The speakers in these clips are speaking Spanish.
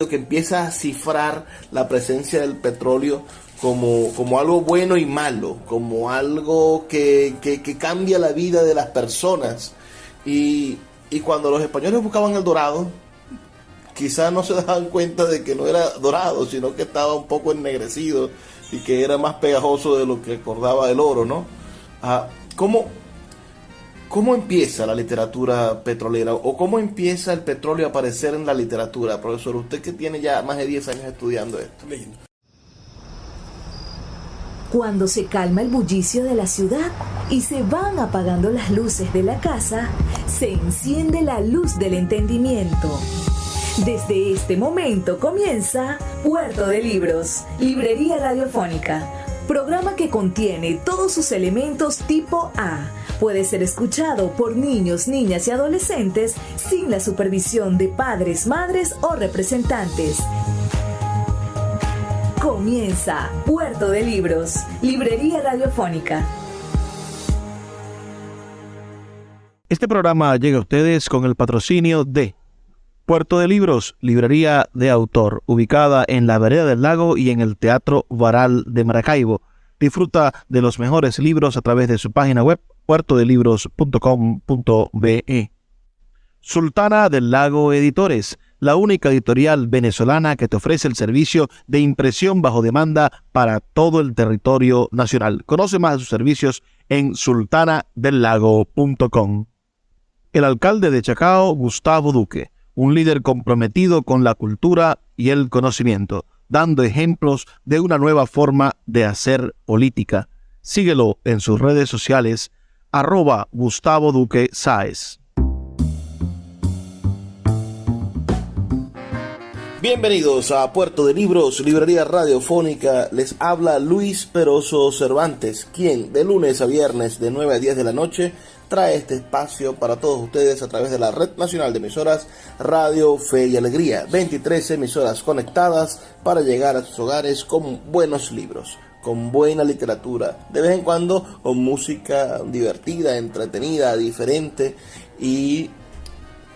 que empieza a cifrar la presencia del petróleo como algo bueno y malo, como algo que cambia la vida de las personas. Y cuando los españoles buscaban el dorado, quizás no se daban cuenta de que no era dorado, sino que estaba un poco ennegrecido y que era más pegajoso de lo que acordaba el oro, ¿no? ¿Cómo empieza la literatura petrolera o cómo empieza el petróleo a aparecer en la literatura, profesor? Usted que tiene ya más de 10 años estudiando esto. Cuando se calma el bullicio de la ciudad y se van apagando las luces de la casa, se enciende la luz del entendimiento. Desde este momento comienza Puerto de Libros, librería radiofónica, programa que contiene todos sus elementos tipo A. Puede ser escuchado por niños, niñas y adolescentes sin la supervisión de padres, madres o representantes. Comienza Puerto de Libros, librería radiofónica. Este programa llega a ustedes con el patrocinio de Puerto de Libros, librería de autor, ubicada en la Vereda del Lago y en el Teatro Varal de Maracaibo. Disfruta de los mejores libros a través de su página web puertodelibros.com.be. Sultana del Lago Editores, la única editorial venezolana que te ofrece el servicio de impresión bajo demanda para todo el territorio nacional. Conoce más de sus servicios en sultanadelago.com. El alcalde de Chacao, Gustavo Duque, un líder comprometido con la cultura y el conocimiento, dando ejemplos de una nueva forma de hacer política. Síguelo en sus redes sociales, @Gustavo Duque Sáez. Bienvenidos a Puerto de Libros, librería radiofónica. Les habla Luis Peroso Cervantes, quien de lunes a viernes de 9 a 10 de la noche trae este espacio para todos ustedes a través de la Red Nacional de Emisoras Radio Fe y Alegría. 23 emisoras conectadas para llegar a sus hogares con buenos libros, con buena literatura, de vez en cuando con música divertida, entretenida, diferente, y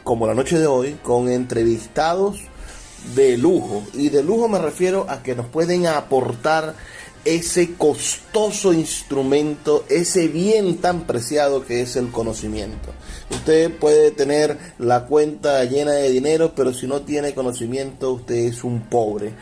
como la noche de hoy, con entrevistados de lujo. Y de lujo me refiero a que nos pueden aportar ese costoso instrumento, ese bien tan preciado que es el conocimiento. Usted puede tener la cuenta llena de dinero, pero si no tiene conocimiento, usted es un pobre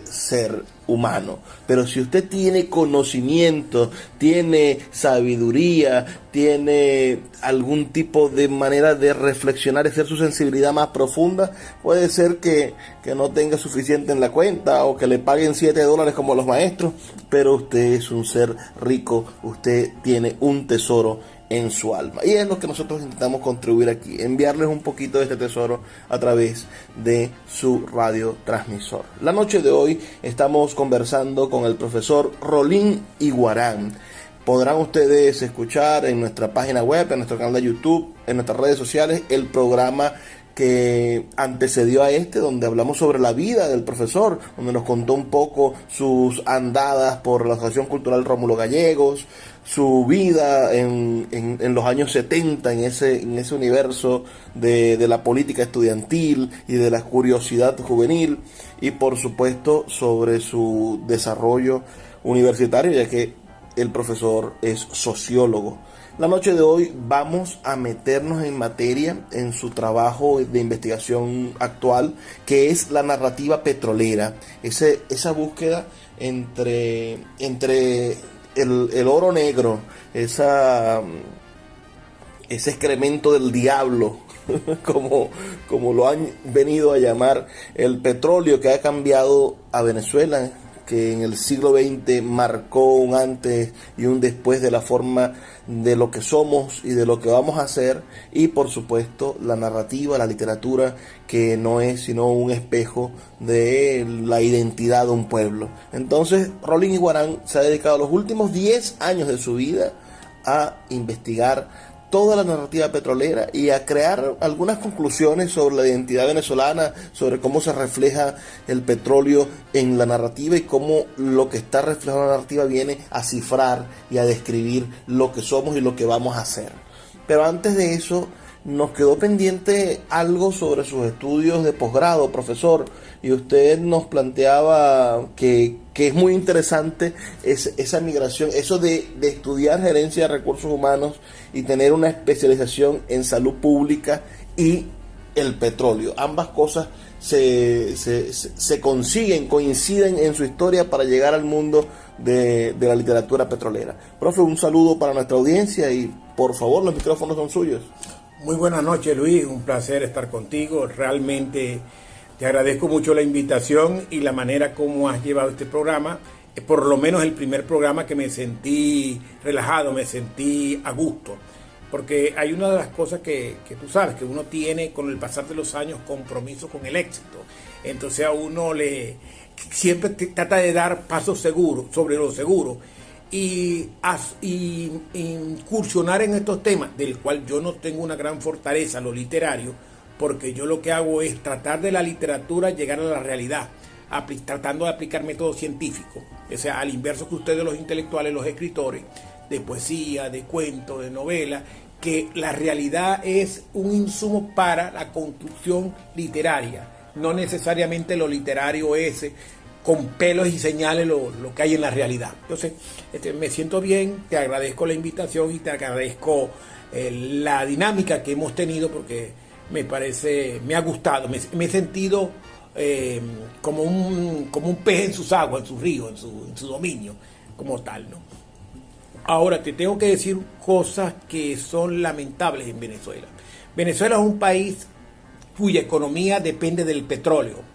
ser humano. Pero si usted tiene conocimiento, tiene sabiduría, tiene algún tipo de manera de reflexionar y hacer su sensibilidad más profunda, puede ser que no tenga suficiente en la cuenta o que le paguen $7 como los maestros, pero usted es un ser rico, usted tiene un tesoro en su alma. Y es lo que nosotros intentamos contribuir aquí, enviarles un poquito de este tesoro a través de su radiotransmisor. La noche de hoy estamos conversando con el profesor Rolín Iguarán. Podrán ustedes escuchar en nuestra página web, en nuestro canal de YouTube, en nuestras redes sociales, el programa que antecedió a este, donde hablamos sobre la vida del profesor, donde nos contó un poco sus andadas por la Asociación Cultural Rómulo Gallegos, su vida en los años 70 en ese universo de la política estudiantil y de la curiosidad juvenil, y por supuesto sobre su desarrollo universitario, ya que el profesor es sociólogo. La noche de hoy vamos a meternos en materia en su trabajo de investigación actual, que es la narrativa petrolera, esa búsqueda entre el oro negro, ese excremento del diablo, como lo han venido a llamar, el petróleo que ha cambiado a Venezuela, que en el siglo XX marcó un antes y un después de la forma de lo que somos y de lo que vamos a hacer, y por supuesto la narrativa, la literatura, que no es sino un espejo de la identidad de un pueblo. Entonces Rolín Iguarán se ha dedicado los últimos 10 años de su vida a investigar toda la narrativa petrolera y a crear algunas conclusiones sobre la identidad venezolana, sobre cómo se refleja el petróleo en la narrativa y cómo lo que está reflejado en la narrativa viene a cifrar y a describir lo que somos y lo que vamos a hacer. Pero antes de eso, nos quedó pendiente algo sobre sus estudios de posgrado, profesor, y usted nos planteaba que es muy interesante esa migración, eso de estudiar gerencia de recursos humanos y tener una especialización en salud pública y el petróleo. Ambas cosas se coinciden en su historia para llegar al mundo de la literatura petrolera. Profe, un saludo para nuestra audiencia y por favor los micrófonos son suyos. Muy buenas noches, Luis, un placer estar contigo. Realmente te agradezco mucho la invitación y la manera como has llevado este programa. Por lo menos el primer programa que me sentí relajado, me sentí a gusto. Porque hay una de las cosas que tú sabes, que uno tiene con el pasar de los años compromiso con el éxito. Entonces a uno siempre trata de dar pasos seguros, sobre lo seguro. Y incursionar en estos temas, del cual yo no tengo una gran fortaleza, lo literario, porque yo lo que hago es tratar de la literatura llegar a la realidad, tratando de aplicar métodos científicos, o sea, al inverso que ustedes los intelectuales, los escritores de poesía, de cuentos, de novela, que la realidad es un insumo para la construcción literaria, no necesariamente lo literario es con pelos y señales lo que hay en la realidad. Entonces, me siento bien, te agradezco la invitación y te agradezco la dinámica que hemos tenido porque me ha gustado, me he sentido como un pez en sus aguas, en su río, en su dominio, como tal, ¿no? Ahora, te tengo que decir cosas que son lamentables en Venezuela. Venezuela es un país cuya economía depende del petróleo.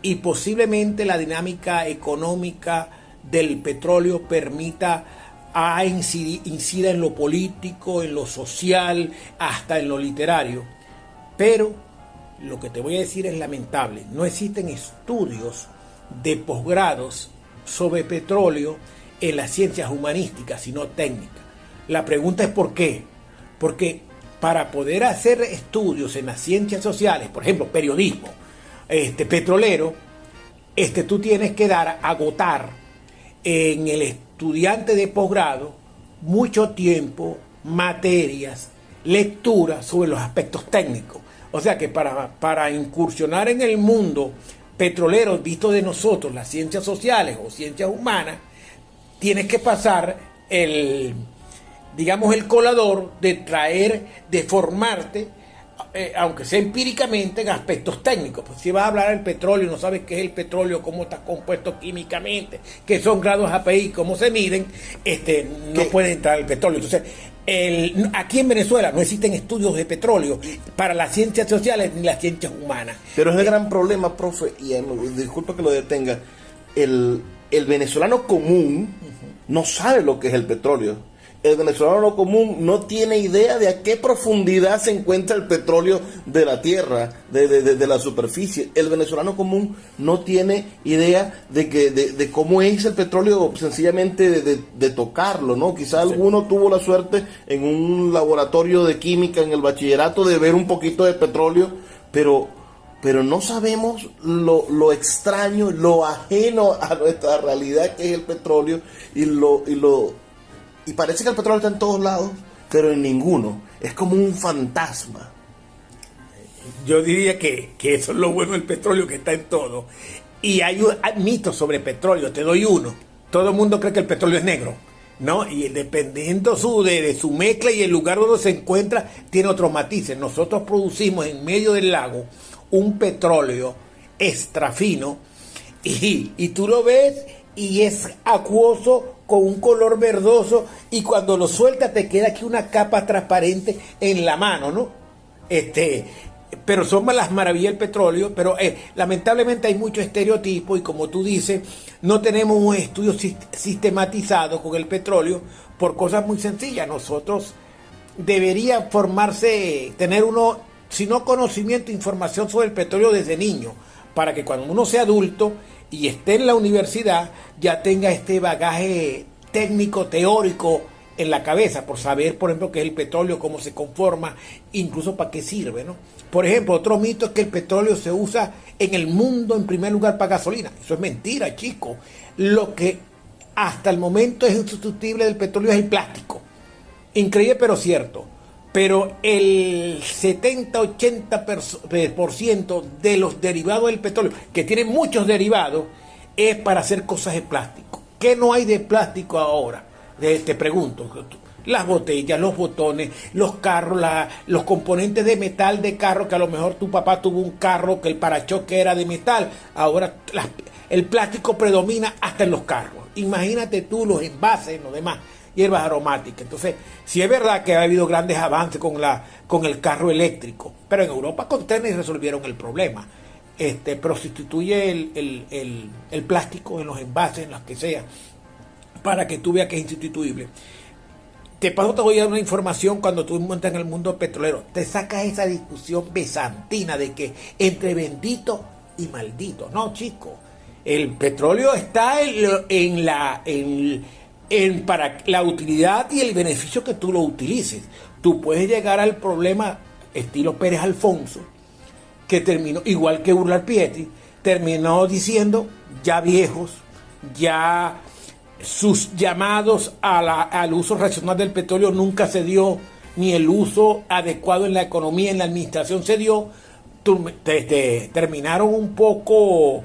Y posiblemente la dinámica económica del petróleo incida en lo político, en lo social, hasta en lo literario. Pero lo que te voy a decir es lamentable. No existen estudios de posgrados sobre petróleo en las ciencias humanísticas, sino técnicas. La pregunta es ¿por qué? Porque para poder hacer estudios en las ciencias sociales, por ejemplo, periodismo, petrolero, tú tienes que agotar en el estudiante de posgrado mucho tiempo, materias, lecturas sobre los aspectos técnicos. O sea que para incursionar en el mundo petrolero visto de nosotros, las ciencias sociales o ciencias humanas, tienes que pasar el colador de formarte, aunque sea empíricamente, en aspectos técnicos. Pues si vas a hablar del petróleo y no sabes qué es el petróleo, cómo está compuesto químicamente, qué son grados API, cómo se miden, no puede entrar el petróleo. Entonces, aquí en Venezuela no existen estudios de petróleo para las ciencias sociales ni las ciencias humanas. Pero es el gran problema, profe, y disculpa que lo detenga, el venezolano común no sabe lo que es el petróleo. El venezolano común no tiene idea de a qué profundidad se encuentra el petróleo de la tierra, de la superficie. El venezolano común no tiene idea de cómo es el petróleo sencillamente de tocarlo, ¿no? Quizá alguno tuvo la suerte en un laboratorio de química en el bachillerato de ver un poquito de petróleo, pero no sabemos lo extraño, lo ajeno a nuestra realidad que es el petróleo y parece que el petróleo está en todos lados, pero en ninguno. Es como un fantasma. Yo diría que eso es lo bueno del petróleo, que está en todo. Y hay mitos sobre petróleo, te doy uno. Todo el mundo cree que el petróleo es negro, ¿no? Y dependiendo de su mezcla y el lugar donde se encuentra, tiene otros matices. Nosotros producimos en medio del lago un petróleo extra fino y tú lo ves y es acuoso con un color verdoso y cuando lo sueltas te queda aquí una capa transparente en la mano, ¿no? Pero son las maravillas del petróleo, pero lamentablemente hay mucho estereotipo y como tú dices, no tenemos un estudio sistematizado con el petróleo por cosas muy sencillas. Nosotros debería tener uno, si no conocimiento, información sobre el petróleo desde niño, para que cuando uno sea adulto y esté en la universidad ya tenga este bagaje técnico, teórico en la cabeza, por saber, por ejemplo, qué es el petróleo, cómo se conforma, incluso para qué sirve, ¿no? Por ejemplo, otro mito es que el petróleo se usa en el mundo en primer lugar para gasolina. Eso es mentira, chico. Lo que hasta el momento es insustituible del petróleo es el plástico. Increíble pero cierto. pero el 70-80% de los derivados del petróleo, que tienen muchos derivados, es para hacer cosas de plástico. ¿Qué no hay de plástico ahora? Te pregunto. Las botellas, los botones, los carros, los componentes de metal de carro, que a lo mejor tu papá tuvo un carro que el parachoque era de metal, ahora el plástico predomina hasta en los carros. Imagínate tú los envases, los demás, hierbas aromáticas. Entonces, sí es verdad que ha habido grandes avances con el carro eléctrico, pero en Europa con tenis resolvieron el problema. Pero sustituye el plástico en los envases, en los que sea, para que tú veas que es insustituible. Te voy a dar una información cuando tú entras en el mundo petrolero. Te sacas esa discusión bizantina de que entre bendito y maldito. No, chico. El petróleo está para la utilidad y el beneficio que tú lo utilices. Tú puedes llegar al problema estilo Pérez Alfonso, que terminó, igual que Urlar Pietri, terminó diciendo, ya viejos, ya sus llamados al uso racional del petróleo nunca se dio, ni el uso adecuado en la economía, en la administración se dio. Terminaron un poco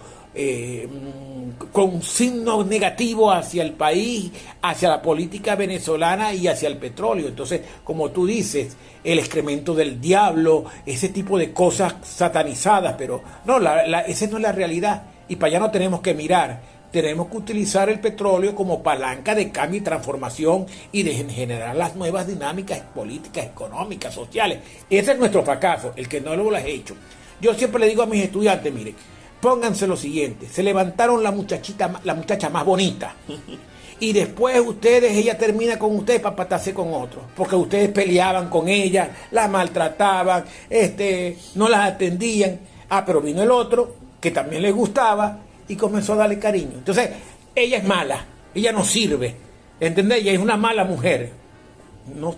con signos negativos hacia el país, hacia la política venezolana y hacia el petróleo. Entonces, como tú dices, el excremento del diablo, ese tipo de cosas satanizadas, pero no, esa no es la realidad, y para allá no tenemos que mirar. Tenemos que utilizar el petróleo como palanca de cambio y transformación y de generar las nuevas dinámicas políticas, económicas, sociales. Ese es nuestro fracaso, el que no lo has hecho. Yo siempre le digo a mis estudiantes, miren, pónganse lo siguiente: se levantaron la muchacha más bonita, y después ella termina con ustedes para patarse con otros, porque ustedes peleaban con ella, la maltrataban, no las atendían. Pero vino el otro que también les gustaba y comenzó a darle cariño. Entonces, ella es mala, ella no sirve, ¿entendés? Ella es una mala mujer. No,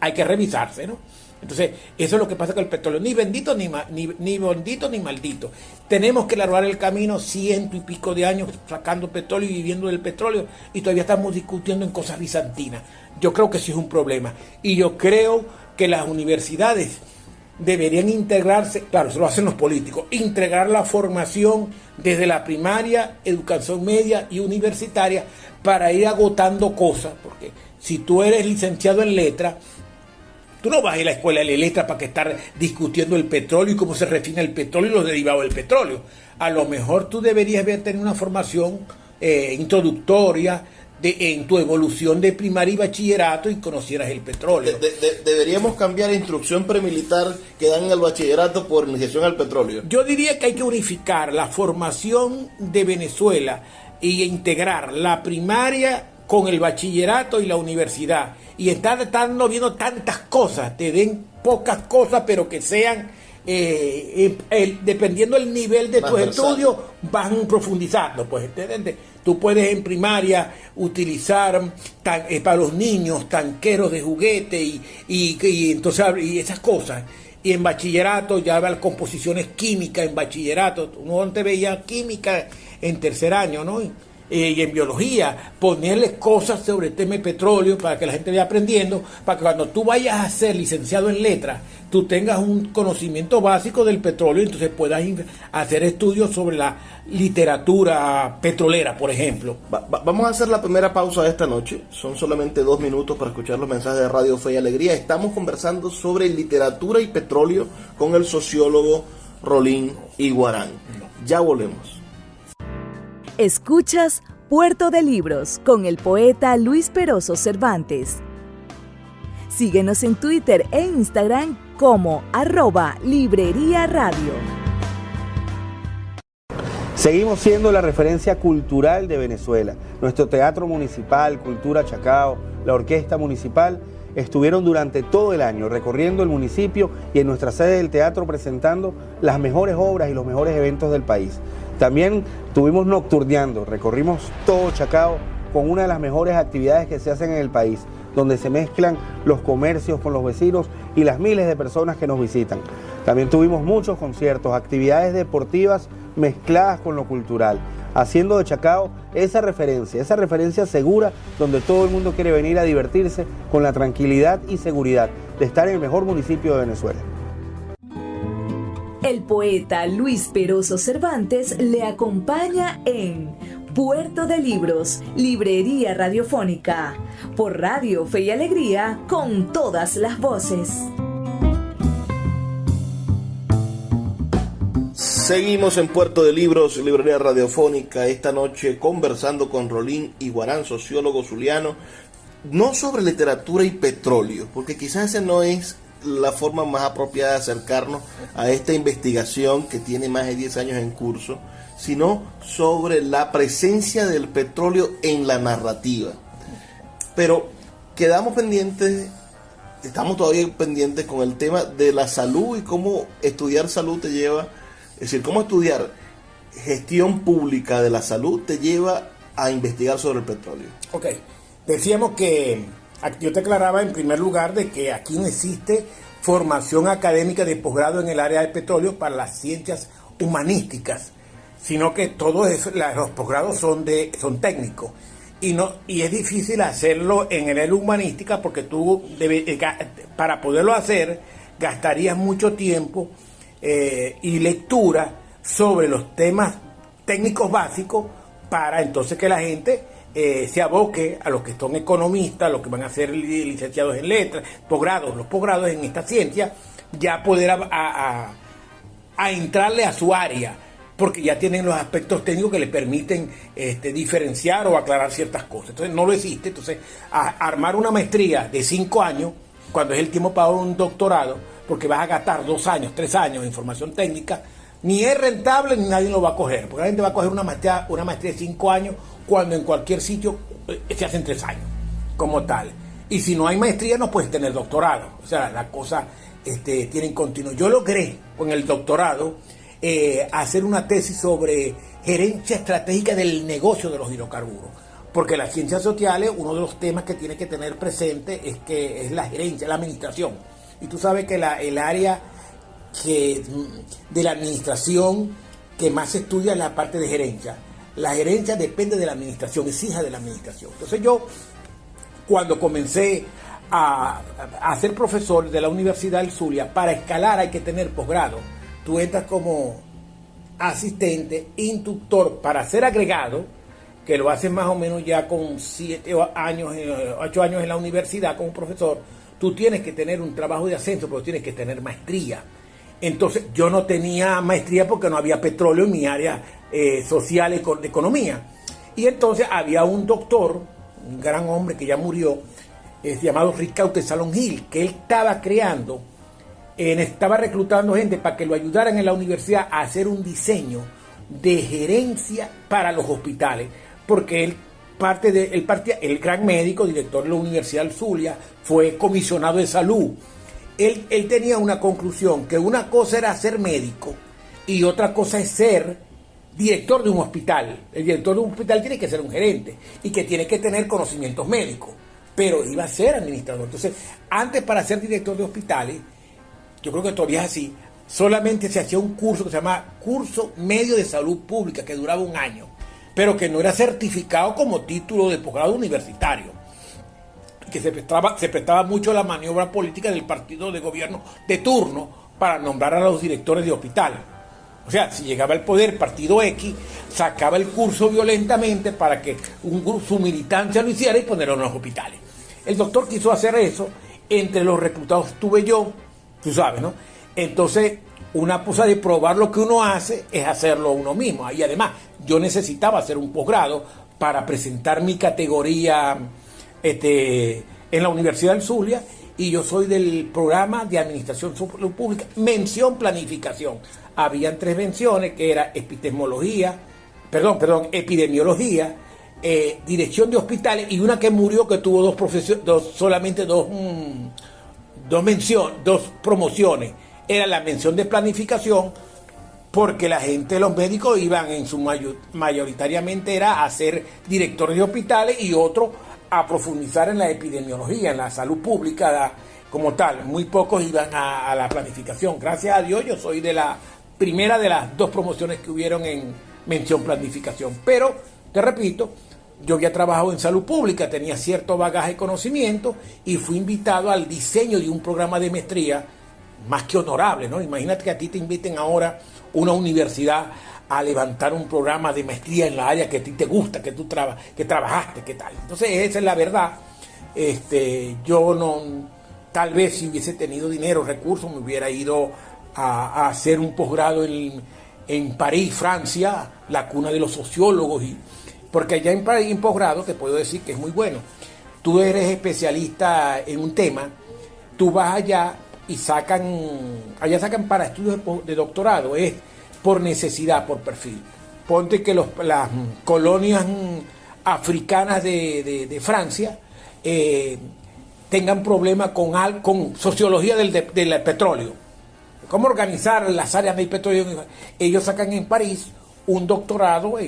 hay que revisarse, ¿no? Entonces, eso es lo que pasa con el petróleo. Ni bendito ni bendito ni maldito. Tenemos que largar el camino 100 y pico de años sacando petróleo y viviendo del petróleo, y todavía estamos discutiendo en cosas bizantinas. Yo creo que sí es un problema. Y yo creo que las universidades deberían integrarse, claro, eso lo hacen los políticos, integrar la formación desde la primaria, educación media y universitaria, para ir agotando cosas, porque si tú eres licenciado en letras, tú no vas a ir a la escuela de letras para que estar discutiendo el petróleo y cómo se refina el petróleo y los derivados del petróleo. A lo mejor tú deberías tener una formación introductoria en tu evolución de primaria y bachillerato, y conocieras el petróleo. Deberíamos cambiar instrucción premilitar que dan en el bachillerato por iniciación al petróleo. Yo diría que hay que unificar la formación de Venezuela y integrar la primaria con el bachillerato y la universidad, y estando viendo tantas cosas, te den pocas cosas, pero que sean dependiendo del nivel de tus estudios, van profundizando. Pues tú puedes en primaria utilizar para los niños tanqueros de juguete y entonces y esas cosas, y en bachillerato ya va composiciones químicas. En bachillerato uno antes veía química en tercer año, ¿no? Y en biología, ponerles cosas sobre el tema de petróleo para que la gente vaya aprendiendo, para que cuando tú vayas a ser licenciado en letras, tú tengas un conocimiento básico del petróleo, y entonces puedas hacer estudios sobre la literatura petrolera, por ejemplo. Vamos a hacer la primera pausa de esta noche. Son solamente 2 minutos para escuchar los mensajes de Radio Fe y Alegría. Estamos conversando sobre literatura y petróleo con el sociólogo Rolín Iguarán. Ya volvemos. Escuchas Puerto de Libros con el poeta Luis Peroso Cervantes. Síguenos en Twitter e Instagram como @Librería Radio. Seguimos siendo la referencia cultural de Venezuela. Nuestro Teatro Municipal, Cultura Chacao, la Orquesta Municipal estuvieron durante todo el año recorriendo el municipio y en nuestra sede del teatro presentando las mejores obras y los mejores eventos del país. También estuvimos nocturneando, recorrimos todo Chacao con una de las mejores actividades que se hacen en el país, donde se mezclan los comercios con los vecinos y las miles de personas que nos visitan. También tuvimos muchos conciertos, actividades deportivas mezcladas con lo cultural. haciendo de Chacao esa referencia segura donde todo el mundo quiere venir a divertirse con la tranquilidad y seguridad de estar en el mejor municipio de Venezuela. El poeta Luis Peroso Cervantes le acompaña en Puerto de Libros, Librería Radiofónica, por Radio Fe y Alegría, con todas las voces. Seguimos en Puerto de Libros, Librería Radiofónica, esta noche conversando con Rolín Iguarán, sociólogo zuliano, no sobre literatura y petróleo, porque quizás ese no es la forma más apropiada de acercarnos a esta investigación que tiene más de 10 años en curso, sino sobre la presencia del petróleo en la narrativa. Pero quedamos pendientes, estamos todavía pendientes con el tema de la salud y cómo estudiar salud te lleva, es decir, cómo estudiar gestión pública de la salud te lleva a investigar sobre el petróleo. Ok, decíamos que yo te aclaraba en primer lugar de que aquí no existe formación académica de posgrado en el área de petróleo para las ciencias humanísticas, sino que todos los posgrados son técnicos y es difícil hacerlo en el área humanística porque tú para poderlo hacer gastarías mucho tiempo y lectura sobre los temas técnicos básicos para entonces que la gente se aboque a los que son economistas, a los que van a ser licenciados en letras, los posgrados en esta ciencia, ya poder a entrarle a su área, porque ya tienen los aspectos técnicos que les permiten diferenciar o aclarar ciertas cosas. Entonces no lo existe. Entonces armar una maestría de 5 años, cuando es el tiempo para un doctorado, porque vas a gastar 2 años, 3 años en formación técnica, ni es rentable ni nadie lo va a coger, porque la gente va a coger una maestría de 5 años cuando en cualquier sitio se hacen 3 años como tal. Y si no hay maestría no puedes tener doctorado. O sea, la cosa tiene continuo. Yo logré con el doctorado hacer una tesis sobre gerencia estratégica del negocio de los hidrocarburos, porque las ciencias sociales, uno de los temas que tiene que tener presente es la gerencia, la administración. Y tú sabes que el área de la administración que más se estudia es la parte de gerencia. La gerencia depende de la administración, es hija de la administración. Entonces yo, cuando comencé a ser profesor de la Universidad del Zulia, para escalar hay que tener posgrado. Tú entras como asistente, instructor, para ser agregado, que lo haces más o menos ya con 8 años en la universidad como profesor. Tú tienes que tener un trabajo de ascenso, pero tienes que tener maestría. Entonces yo no tenía maestría porque no había petróleo en mi área social de economía. Y entonces había un doctor, un gran hombre que ya murió, llamado Ricaute Salón Gil, que él estaba estaba reclutando gente para que lo ayudaran en la universidad a hacer un diseño de gerencia para los hospitales, porque el gran médico, director de la Universidad del Zulia, fue comisionado de salud. Él tenía una conclusión, que una cosa era ser médico y otra cosa es ser director de un hospital. El director de un hospital tiene que ser un gerente y que tiene que tener conocimientos médicos, pero iba a ser administrador. Entonces, antes, para ser director de hospitales, yo creo que todavía es así, solamente se hacía un curso que se llama Curso Medio de Salud Pública, que duraba 1 año, pero que no era certificado como título de posgrado universitario, que se prestaba mucho a la maniobra política del partido de gobierno de turno para nombrar a los directores de hospital. O sea, si llegaba al poder partido X, sacaba el curso violentamente para que su militancia lo hiciera y ponerlo en los hospitales. El doctor quiso hacer eso, entre los reclutados estuve yo, tú sabes, ¿no? Entonces, una cosa de probar lo que uno hace es hacerlo uno mismo. Y además, yo necesitaba hacer un posgrado para presentar mi categoría en la Universidad del Zulia, y yo soy del programa de Administración Pública, mención planificación. Habían 3 menciones, que era epidemiología, dirección de hospitales, y una que murió, que tuvo solamente dos promociones. Era la mención de planificación, porque la gente, los médicos iban mayoritariamente era a ser directores de hospitales, y otro a profundizar en la epidemiología, en la salud pública como tal. Muy pocos iban a la planificación. Gracias a Dios yo soy de la primera de las 2 promociones que hubieron en mención planificación. Pero, te repito, yo había trabajado en salud pública, tenía cierto bagaje y conocimiento y fui invitado al diseño de un programa de maestría más que honorable, ¿no? Imagínate que a ti te inviten ahora una universidad a levantar un programa de maestría en la área que a ti te gusta, que tú que trabajaste, ¿qué tal? Entonces esa es la verdad. Yo no, tal vez si hubiese tenido dinero, recursos, me hubiera ido a hacer un posgrado en París, Francia, la cuna de los sociólogos, porque allá en París, en posgrado, te puedo decir que es muy bueno. Tú eres especialista en un tema, tú vas allá y allá sacan para estudios de doctorado, es por necesidad, por perfil. Ponte que las colonias africanas de Francia tengan problemas con sociología del petróleo. ¿Cómo organizar las áreas del petróleo? Ellos sacan en París un doctorado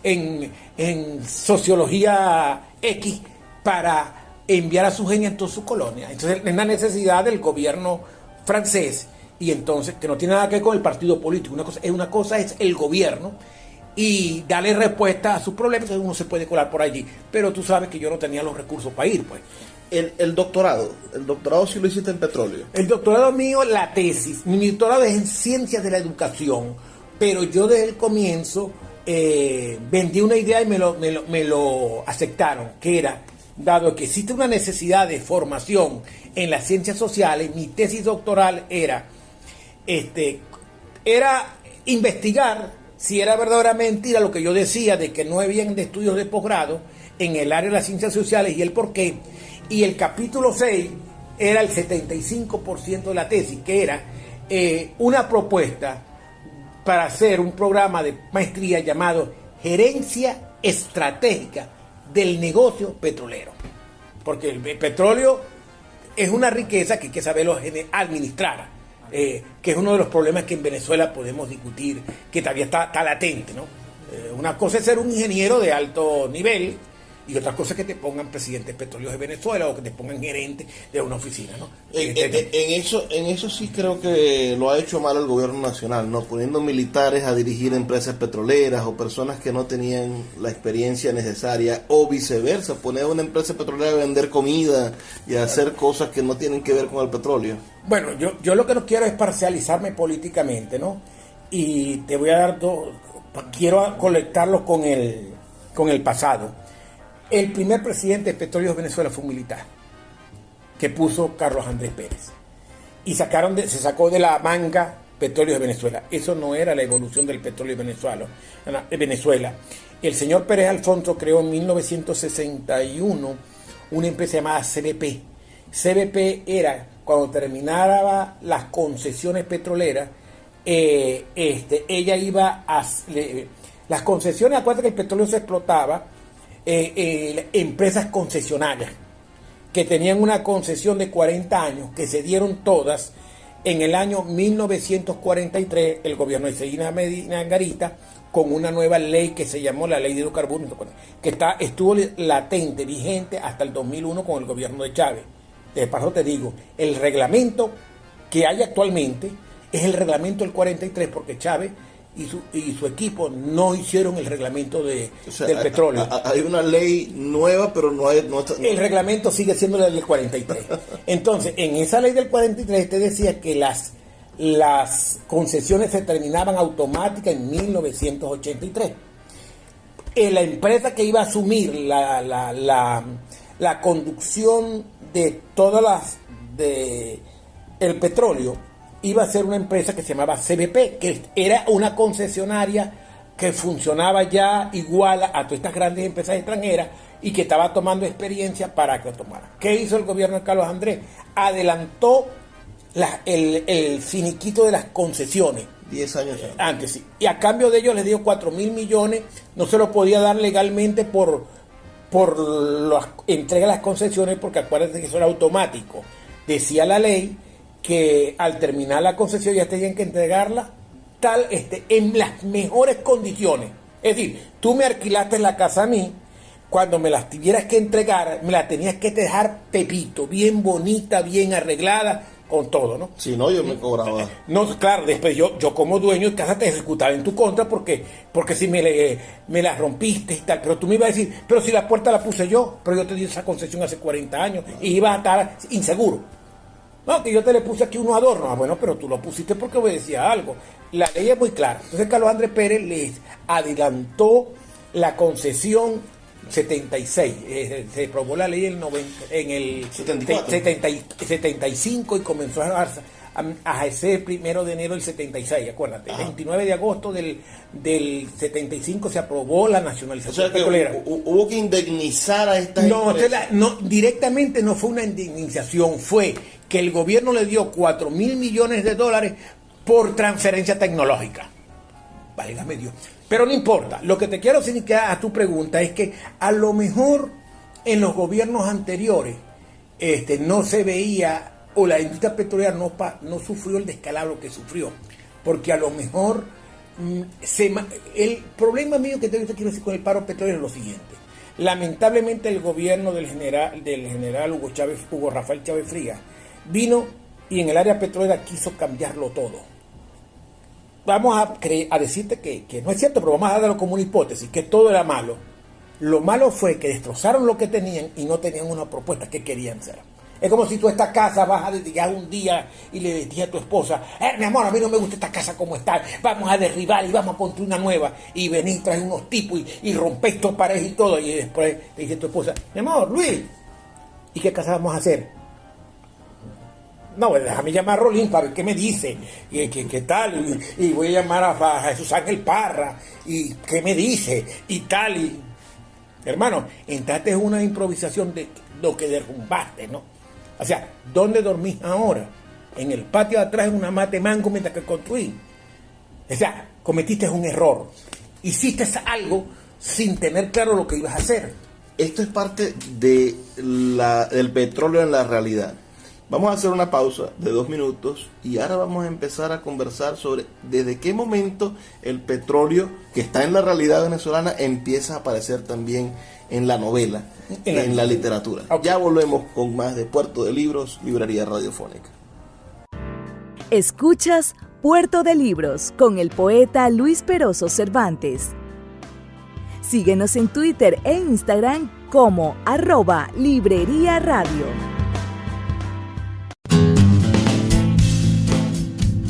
en sociología X para enviar a su gente en toda su colonia. Entonces es la necesidad del gobierno francés, y entonces que no tiene nada que ver con el partido político. Una cosa es el gobierno y darle respuesta a sus problemas. Entonces uno se puede colar por allí, pero tú sabes que yo no tenía los recursos para ir, pues. El doctorado sí lo hiciste en petróleo. El doctorado mío, la tesis, mi doctorado es en ciencias de la educación, pero yo desde el comienzo vendí una idea y me lo aceptaron, que era, dado que existe una necesidad de formación en las ciencias sociales, mi tesis doctoral era investigar si era verdad o era mentira lo que yo decía de que no habían de estudios de posgrado en el área de las ciencias sociales y el por qué. Y el capítulo 6 era el 75% de la tesis, que era una propuesta para hacer un programa de maestría llamado Gerencia Estratégica del Negocio Petrolero. Porque el petróleo es una riqueza que hay que saberlo administrar, que es uno de los problemas que en Venezuela podemos discutir, que todavía está latente, ¿no? Una cosa es ser un ingeniero de alto nivel, y otra cosa es que te pongan presidente de Petróleos de Venezuela o que te pongan gerente de una oficina, ¿no? En eso sí creo que lo ha hecho mal el gobierno nacional, ¿no? Poniendo militares a dirigir empresas petroleras o personas que no tenían la experiencia necesaria, o viceversa, poner a una empresa petrolera a vender comida y a hacer cosas que no tienen que ver con el petróleo. Bueno, yo lo que no quiero es parcializarme políticamente, ¿no? Y te voy a dar quiero conectarlo con el pasado. El primer presidente de Petróleos de Venezuela fue un militar, que puso Carlos Andrés Pérez. Y se sacó de la manga Petróleos de Venezuela. Eso no era la evolución del petróleo de Venezuela. El señor Pérez Alfonso creó en 1961 una empresa llamada CBP. CBP era, cuando terminaba las concesiones petroleras, ella iba a... las concesiones, acuérdate que el petróleo se explotaba, empresas concesionarias que tenían una concesión de 40 años, que se dieron todas en el año 1943, el gobierno de Seguina Medina Angarita, con una nueva ley que se llamó la Ley de Hidrocarburos, que estuvo latente, vigente hasta el 2001 con el gobierno de Chávez. De paso te digo, el reglamento que hay actualmente es el reglamento del 43, porque Chávez y su equipo no hicieron el reglamento del petróleo. Hay una ley nueva, pero no está. El reglamento sigue siendo la del 43. Entonces, en esa ley del 43 te decía que las concesiones se terminaban automáticas en 1983. La empresa que iba a asumir la conducción de todas el petróleo iba a ser una empresa que se llamaba CBP, que era una concesionaria que funcionaba ya igual a todas estas grandes empresas extranjeras y que estaba tomando experiencia para que lo tomaran. ¿Qué hizo el gobierno de Carlos Andrés? Adelantó el finiquito de las concesiones. 10 años antes, sí. Y a cambio de ello les dio 4.000 millones, no se lo podía dar legalmente por la entrega de las concesiones, porque acuérdense que eso era automático. Decía la ley que al terminar la concesión ya tenían que entregarla en las mejores condiciones. Es decir, tú me alquilaste la casa a mí, cuando me las tuvieras que entregar, me la tenías que dejar pepito, bien bonita, bien arreglada, con todo, ¿no? Si no, yo me cobraba. No, claro, después yo como dueño de casa te ejecutaba en tu contra porque si me la rompiste y tal, pero tú me ibas a decir, pero si la puerta la puse yo, pero yo te di esa concesión hace 40 años y ibas a estar inseguro. No, que yo te le puse aquí unos adornos. Ah, bueno, pero tú lo pusiste porque obedecía a algo. La ley es muy clara. Entonces Carlos Andrés Pérez les adelantó la concesión 76. Se aprobó la ley en el 75 y comenzó a ejercer el 1 de enero del 76, acuérdate. El 29 de agosto del 75 se aprobó la nacionalización petrolera. Hubo que indemnizar a estas empresas. No, directamente no fue una indemnización, fue que el gobierno le dio $4.000 millones por transferencia tecnológica. Válgame Dios. Pero no importa. Lo que te quiero significar a tu pregunta es que a lo mejor en los gobiernos anteriores no se veía, o la industria petrolera no sufrió el descalabro que sufrió. Porque a lo mejor el problema mío que te quiero decir con el paro petrolero es lo siguiente. Lamentablemente el gobierno del general Hugo Rafael Chávez Frías vino y en el área petrolera quiso cambiarlo todo. Vamos a decirte que no es cierto, pero vamos a darlo como una hipótesis, que todo era malo. Lo malo fue que destrozaron lo que tenían y no tenían una propuesta que querían hacer. Es como si tú esta casa vas a llegar un día y le decías a tu esposa, mi amor, a mí no me gusta esta casa como está, vamos a derribar y vamos a construir una nueva, y venís, traes unos tipos y rompes tus paredes y todo, y después te dice tu esposa, mi amor, Luis, ¿y qué casa vamos a hacer? No, déjame llamar a Rolín para ver qué me dice, y qué tal, y voy a llamar a Jesús Ángel Parra, y qué me dice, y tal, y... Hermano, entraste en una improvisación de lo que derrumbaste, ¿no? O sea, ¿dónde dormís ahora? En el patio de atrás en una mate mango mientras que construí. O sea, cometiste un error. Hiciste algo sin tener claro lo que ibas a hacer. Esto es parte del petróleo en la realidad. Vamos a hacer una pausa de 2 minutos y ahora vamos a empezar a conversar sobre desde qué momento el petróleo que está en la realidad venezolana empieza a aparecer también en la novela, en la literatura. Okay. Ya volvemos con más de Puerto de Libros, Librería Radiofónica. Escuchas Puerto de Libros con el poeta Luis Peroso Cervantes. Síguenos en Twitter e Instagram como @Librería Radio.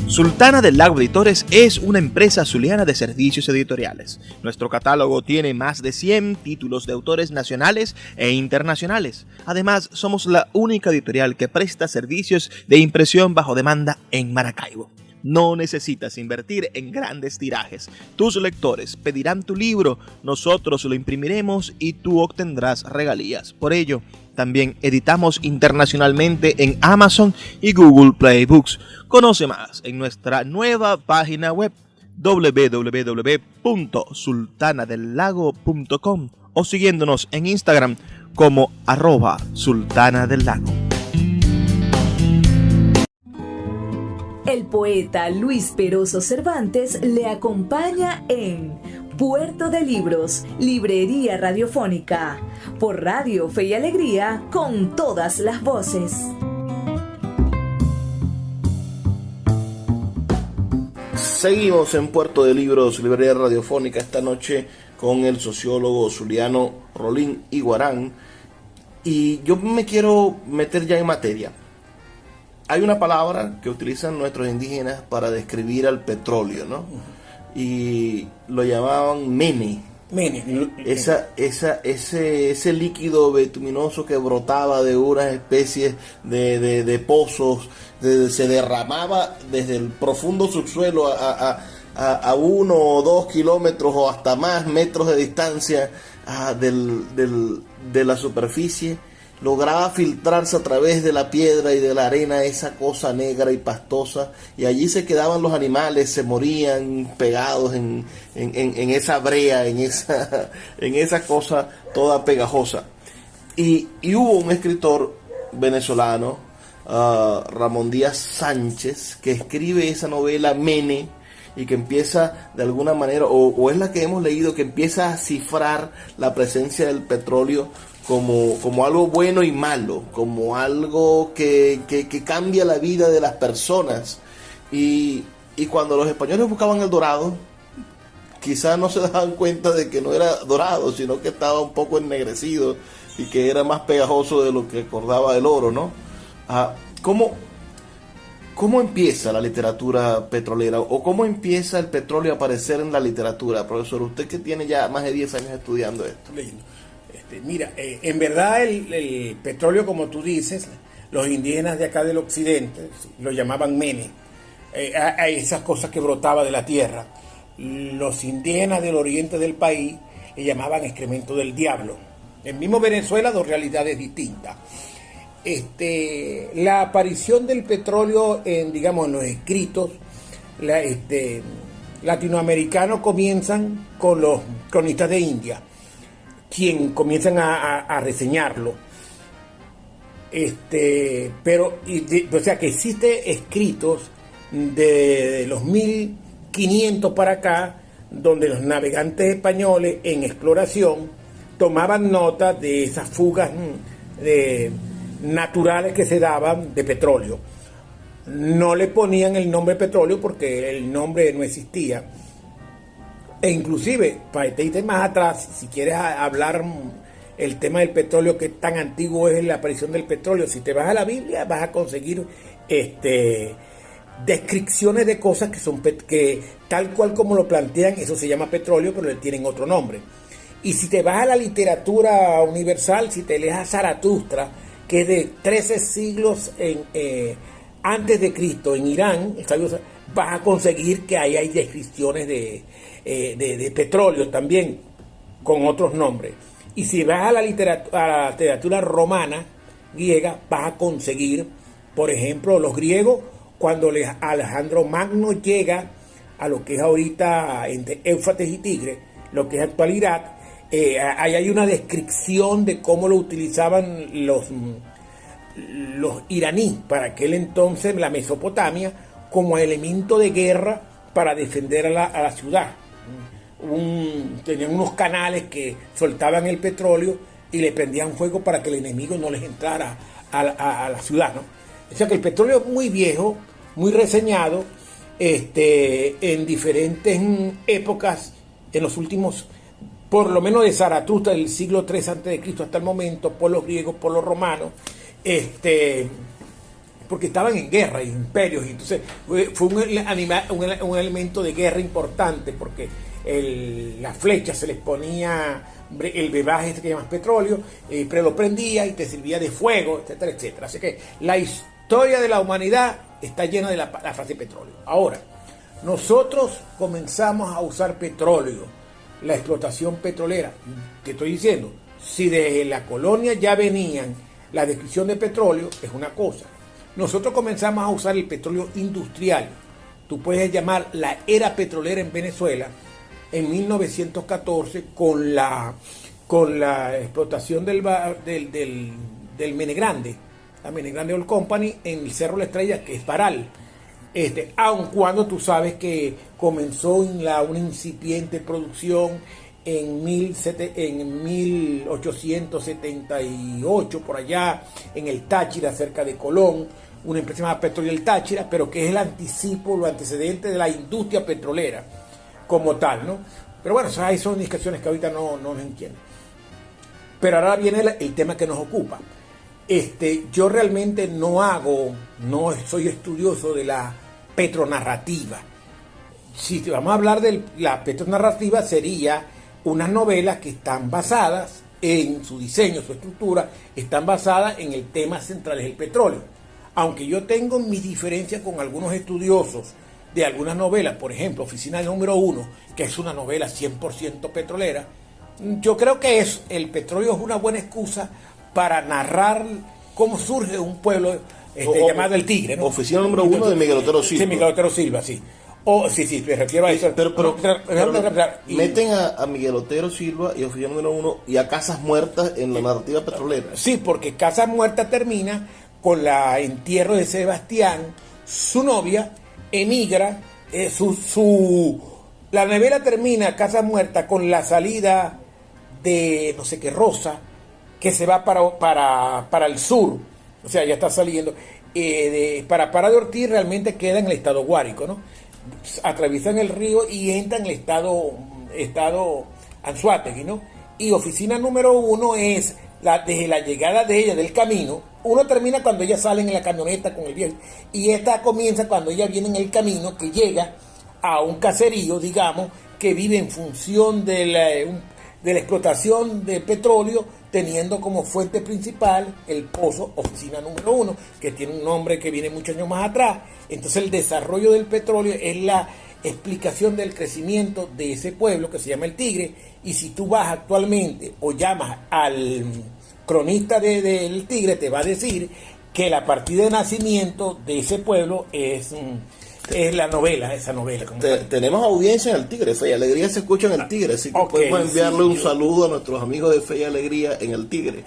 Sultana del Lago Editores es una empresa zuliana de servicios editoriales. Nuestro catálogo tiene más de 100 títulos de autores nacionales e internacionales. Además, somos la única editorial que presta servicios de impresión bajo demanda en Maracaibo. No necesitas invertir en grandes tirajes. Tus lectores pedirán tu libro, nosotros lo imprimiremos y tú obtendrás regalías. Por ello, también editamos internacionalmente en Amazon y Google Play Books. Conoce más en nuestra nueva página web www.sultanadelago.com o siguiéndonos en Instagram como @sultanadelago. El poeta Luis Peroso Cervantes le acompaña en Puerto de Libros, Librería Radiofónica, por Radio Fe y Alegría, con todas las voces. Seguimos en Puerto de Libros, Librería Radiofónica, esta noche con el sociólogo zuliano Rolín Iguarán. Y yo me quiero meter ya en materia. Hay una palabra que utilizan nuestros indígenas para describir al petróleo, ¿no? Y lo llamaban mene. Ese líquido bituminoso que brotaba de unas especies de pozos, se derramaba desde el profundo subsuelo a 1 o 2 kilómetros o hasta más metros de distancia de la superficie. Lograba filtrarse a través de la piedra y de la arena esa cosa negra y pastosa, y allí se quedaban los animales, se morían pegados en esa brea, en esa cosa toda pegajosa. Y hubo un escritor venezolano, Ramón Díaz Sánchez, que escribe esa novela Mene, y que empieza de alguna manera, o es la que hemos leído, que empieza a cifrar la presencia del petróleo como algo bueno y malo, como algo que cambia la vida de las personas. Y cuando los españoles buscaban el dorado, quizás no se daban cuenta de que no era dorado, sino que estaba un poco ennegrecido y que era más pegajoso de lo que acordaba el oro, ¿no? ¿Cómo empieza la literatura petrolera o cómo empieza el petróleo a aparecer en la literatura? Profesor, usted que tiene ya más de 10 años estudiando esto. Mira, en verdad el petróleo, como tú dices, los indígenas de acá del occidente lo llamaban mene, a esas cosas que brotaba de la tierra. Los indígenas del oriente del país le llamaban excremento del diablo. En mismo Venezuela, dos realidades distintas. La aparición del petróleo en los escritos latinoamericanos comienzan con los cronistas de India, quien comienzan a reseñarlo. O sea que existe escritos de los 1500 para acá, donde los navegantes españoles en exploración tomaban nota de esas fugas naturales que se daban de petróleo. No le ponían el nombre petróleo porque el nombre no existía. E inclusive, para irte más atrás, si quieres hablar el tema del petróleo, que tan antiguo es la aparición del petróleo, si te vas a la Biblia vas a conseguir descripciones de cosas que tal cual como lo plantean, eso se llama petróleo, pero le tienen otro nombre. Y si te vas a la literatura universal, si te lees a Zaratustra, que es de 13 siglos antes de Cristo en Irán, vas a conseguir que ahí hay descripciones de petróleo también con otros nombres. Y si vas a la literatura romana, griega, vas a conseguir, por ejemplo, los griegos, cuando Alejandro Magno llega a lo que es ahorita entre Éufrates y Tigre, lo que es actual Irak, ahí hay una descripción de cómo lo utilizaban los iraníes para aquel entonces, la Mesopotamia, como elemento de guerra para defender a la ciudad. Tenían unos canales que soltaban el petróleo y le prendían fuego para que el enemigo no les entrara a la ciudad, ¿no? O sea que el petróleo es muy viejo, muy reseñado, en diferentes épocas, en los últimos, por lo menos de Zaratustra, del siglo III a.C. hasta el momento, por los griegos, por los romanos, porque estaban en guerra y imperios, y entonces fue un elemento de guerra importante, porque las flechas se les ponía el brebaje que llaman petróleo, pero lo prendía y te servía de fuego, etcétera, etcétera. Así que la historia de la humanidad está llena de la frase petróleo. Ahora, nosotros comenzamos a usar petróleo, la explotación petrolera. Te estoy diciendo, si desde la colonia ya venían la descripción de petróleo, es una cosa. Nosotros comenzamos a usar el petróleo industrial. Tú puedes llamar la era petrolera en Venezuela en 1914 con la explotación del Mene Grande, la Mene Grande Oil Company en el Cerro La Estrella, que es Baral. Aun cuando tú sabes que comenzó una incipiente producción en 1878 por allá en el Táchira, cerca de Colón, una empresa llamada Petrolier Táchira, pero que es el anticipo, lo antecedente de la industria petrolera como tal, ¿no? Pero bueno, esas son indicaciones que ahorita no nos entienden. Pero ahora viene el tema que nos ocupa. Yo realmente no soy estudioso de la petronarrativa. Si vamos a hablar de la petronarrativa, sería unas novelas que están basadas en su diseño, su estructura, están basadas en el tema central del petróleo. Aunque yo tengo mis diferencias con algunos estudiosos de algunas novelas, por ejemplo, Oficina Número 1, que es una novela 100% petrolera, yo creo que el petróleo es una buena excusa para narrar cómo surge un pueblo llamado El Tigre, ¿no? Oficina Número 1 de Miguel Otero Silva. Sí, Miguel Otero Silva, sí. Sí, me refiero a eso. Pero meten a Miguel Otero Silva y Oficina Número 1 y a Casas Muertas en la narrativa petrolera. Sí, porque Casas Muertas termina con el entierro de Sebastián, su novia emigra, La novela termina, Casa Muerta, con la salida de no sé qué Rosa, que se va para el sur, o sea, ya está saliendo. Para Pará de Ortiz realmente queda en el estado Guárico, ¿no? Atraviesan el río y entra en el estado Anzoátegui, ¿no? Y oficina número 1 es desde la llegada de ella del camino. Uno termina cuando ella sale en la camioneta con el viejo, y esta comienza cuando ella viene en el camino, que llega a un caserío, digamos, que vive en función de la explotación de petróleo, teniendo como fuente principal el pozo oficina número 1, que tiene un nombre que viene muchos años más atrás. Entonces el desarrollo del petróleo es la explicación del crecimiento de ese pueblo que se llama El Tigre. Y si tú vas actualmente o llamas al cronista del Tigre, te va a decir que la partida de nacimiento de ese pueblo es esa novela. Tenemos audiencia en El Tigre. Fe y Alegría se escucha en El Tigre, así que podemos enviarle un saludo a nuestros amigos de Fe y Alegría en El Tigre.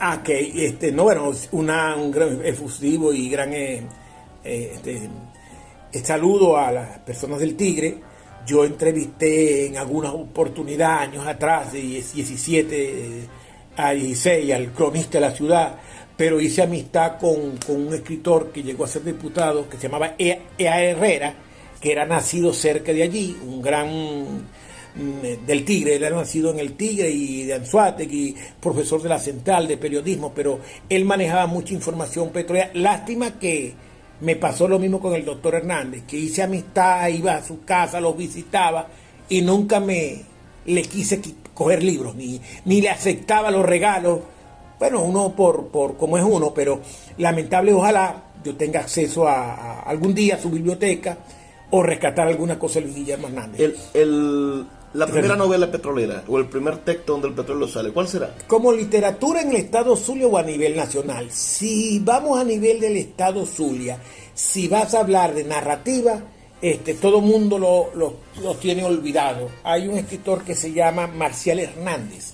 Un gran efusivo y gran saludo a las personas del Tigre. Yo entrevisté en algunas oportunidades, años atrás, de 17 a 16, al cronista de la ciudad, pero hice amistad con un escritor que llegó a ser diputado, que se llamaba Ea Herrera, que era nacido cerca de allí, un gran del Tigre. Él era nacido en el Tigre y de Anzoátegui, profesor de la Central de Periodismo, pero él manejaba mucha información petrolera. Lástima que me pasó lo mismo con el doctor Hernández, que hice amistad, iba a su casa, los visitaba y nunca le quise coger libros, ni le aceptaba los regalos. Bueno, uno por como es uno, pero lamentable, ojalá yo tenga acceso a algún día a su biblioteca o rescatar alguna cosa de Luis Guillermo Hernández. La primera novela petrolera o el primer texto donde el petróleo sale, ¿cuál será? Como literatura en el estado Zulia o a nivel nacional. Si vamos a nivel del estado Zulia, si vas a hablar de narrativa, todo el mundo lo tiene olvidado. Hay un escritor que se llama Marcial Hernández.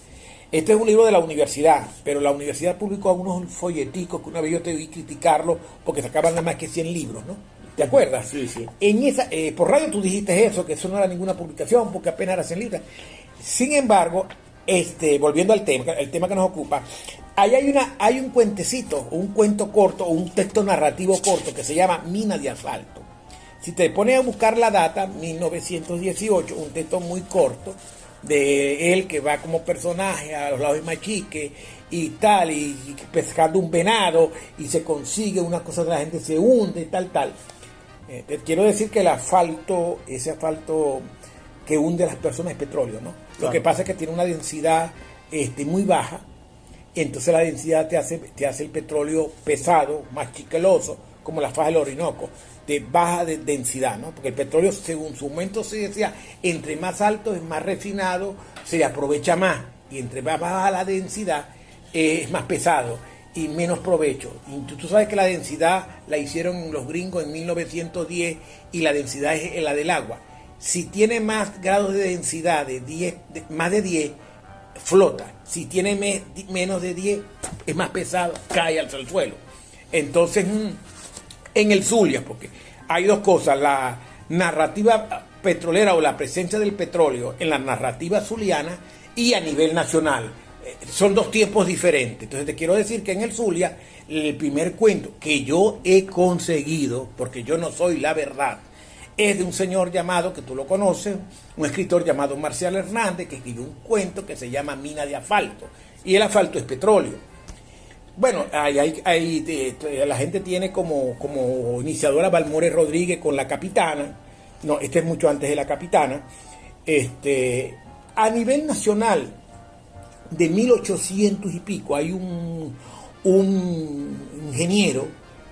Este es un libro de la universidad, pero la universidad publicó unos folleticos que una vez yo te vi criticarlo porque sacaban nada más que 100 libros, ¿no? ¿Te acuerdas? Sí, sí. Por radio tú dijiste eso, que eso no era ninguna publicación porque apenas era 100 libros. Sin embargo, volviendo al tema, el tema que nos ocupa, hay un cuentecito, un cuento corto, un texto narrativo corto que se llama Mina de Asfalto. Si te pones a buscar la data, 1918, un texto muy corto de él que va como personaje a los lados de Machique y tal, y pescando un venado y se consigue una cosa de la gente se hunde, tal. Te quiero decir que ese asfalto que hunde a las personas es petróleo, ¿no? Claro. Lo que pasa es que tiene una densidad muy baja, y entonces la densidad te hace el petróleo pesado, más chiqueloso, como la faja del Orinoco, de baja densidad, ¿no? Porque el petróleo, según su momento se decía, entre más alto es más refinado, se aprovecha más, y entre más baja la densidad es más pesado y menos provecho. Y tú sabes que la densidad la hicieron los gringos en 1910 y la densidad es la del agua. Si tiene más grados de densidad más de 10, flota. Si tiene menos de 10, es más pesado, cae al suelo. Entonces, en el Zulia, porque hay dos cosas, la narrativa petrolera o la presencia del petróleo en la narrativa zuliana y a nivel nacional. Son dos tiempos diferentes. Entonces te quiero decir que en el Zulia, el primer cuento que yo he conseguido, porque yo no soy la verdad, es de un señor llamado, que tú lo conoces, un escritor llamado Marcial Hernández, que escribió un cuento que se llama Mina de Asfalto, y el asfalto es petróleo. Bueno, la gente tiene como iniciadora Balmores Rodríguez con La Capitana. No, este es mucho antes de La Capitana. A nivel nacional, de 1800 y pico, hay un ingeniero,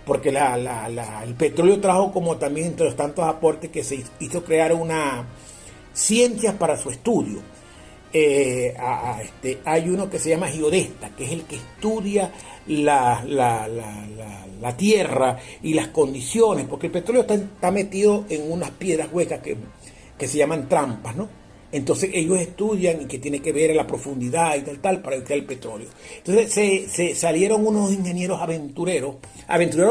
porque el petróleo trajo como también entre los tantos aportes que se hizo crear una ciencia para su estudio. Hay uno que se llama geodesta, que es el que estudia la tierra y las condiciones, porque el petróleo está metido en unas piedras huecas que se llaman trampas, ¿no? Entonces ellos estudian y que tiene que ver en la profundidad y tal para buscar el petróleo. Entonces se salieron unos ingenieros aventureros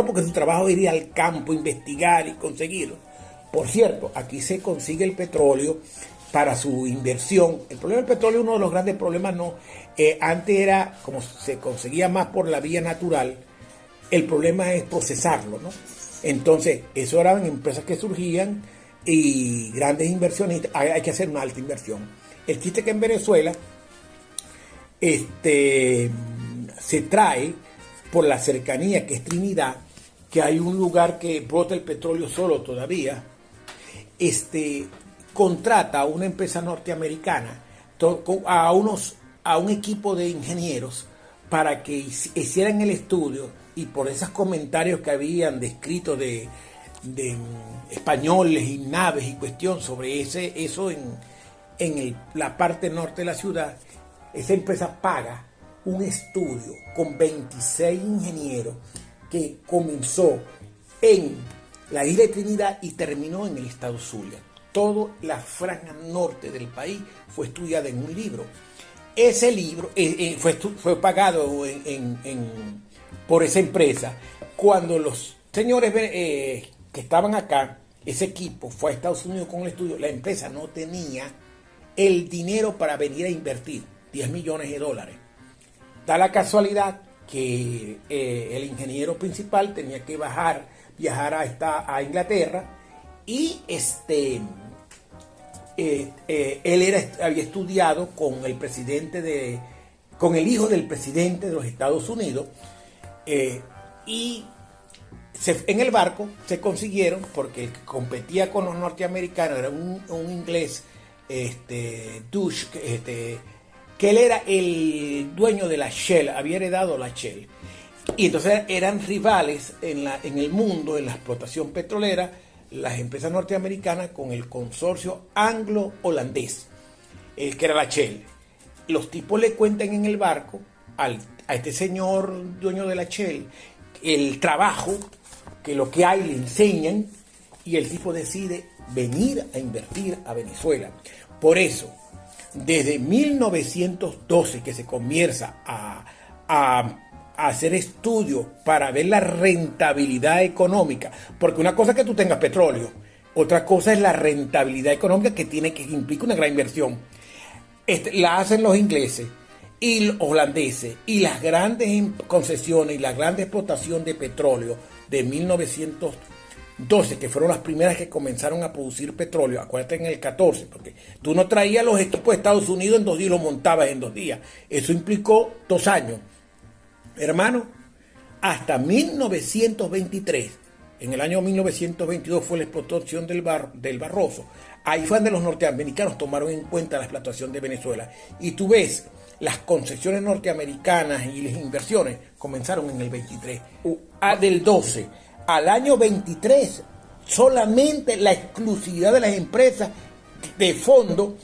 porque su trabajo era ir al campo, investigar y conseguirlo. Por cierto, aquí se consigue el petróleo para su inversión. El problema del petróleo, uno de los grandes problemas, antes era, como se conseguía más por la vía natural, el problema es procesarlo, ¿no? Entonces, eso eran empresas que surgían y grandes inversiones, hay que hacer una alta inversión. El chiste que en Venezuela se trae por la cercanía, que es Trinidad, que hay un lugar que brota el petróleo solo todavía, contrata a una empresa norteamericana a un equipo de ingenieros para que hicieran el estudio, y por esos comentarios que habían descrito de españoles y naves y cuestión sobre eso en la parte norte de la ciudad, esa empresa paga un estudio con 26 ingenieros que comenzó en la isla de Trinidad y terminó en el estado Zulia. Toda la franja norte del país fue estudiada en un libro. Ese libro fue pagado por esa empresa. Cuando los señores que estaban acá, ese equipo fue a Estados Unidos con el estudio, la empresa no tenía el dinero para venir a invertir $10 millones. Da la casualidad que el ingeniero principal tenía que viajar a Inglaterra, y él había estudiado con el hijo del presidente de los Estados Unidos, y en el barco se consiguieron, porque el que competía con los norteamericanos era un inglés, Dush, que él era el dueño de la Shell, había heredado la Shell, y entonces eran rivales en el mundo, en la explotación petrolera, las empresas norteamericanas con el consorcio anglo-holandés, que era la Shell. Los tipos le cuentan en el barco a este señor dueño de la Shell el trabajo, que lo que hay le enseñan, y el tipo decide venir a invertir a Venezuela. Por eso, desde 1912 que se comienza a hacer estudios para ver la rentabilidad económica, porque una cosa es que tú tengas petróleo, otra cosa es la rentabilidad económica, que implica una gran inversión. La hacen los ingleses y los holandeses, y las grandes concesiones y la gran explotación de petróleo de 1912, que fueron las primeras que comenzaron a producir petróleo. Acuérdate, en el 14, porque tú no traías los equipos de Estados Unidos en 2 días y los montabas en 2 días. Eso implicó 2 años. Hermano, hasta 1923, en el año 1922 fue la explotación del Barroso. Ahí fue donde los norteamericanos tomaron en cuenta la explotación de Venezuela. Y tú ves, las concesiones norteamericanas y las inversiones comenzaron en el 23. Del 12 al año 23, solamente la exclusividad de las empresas de fondo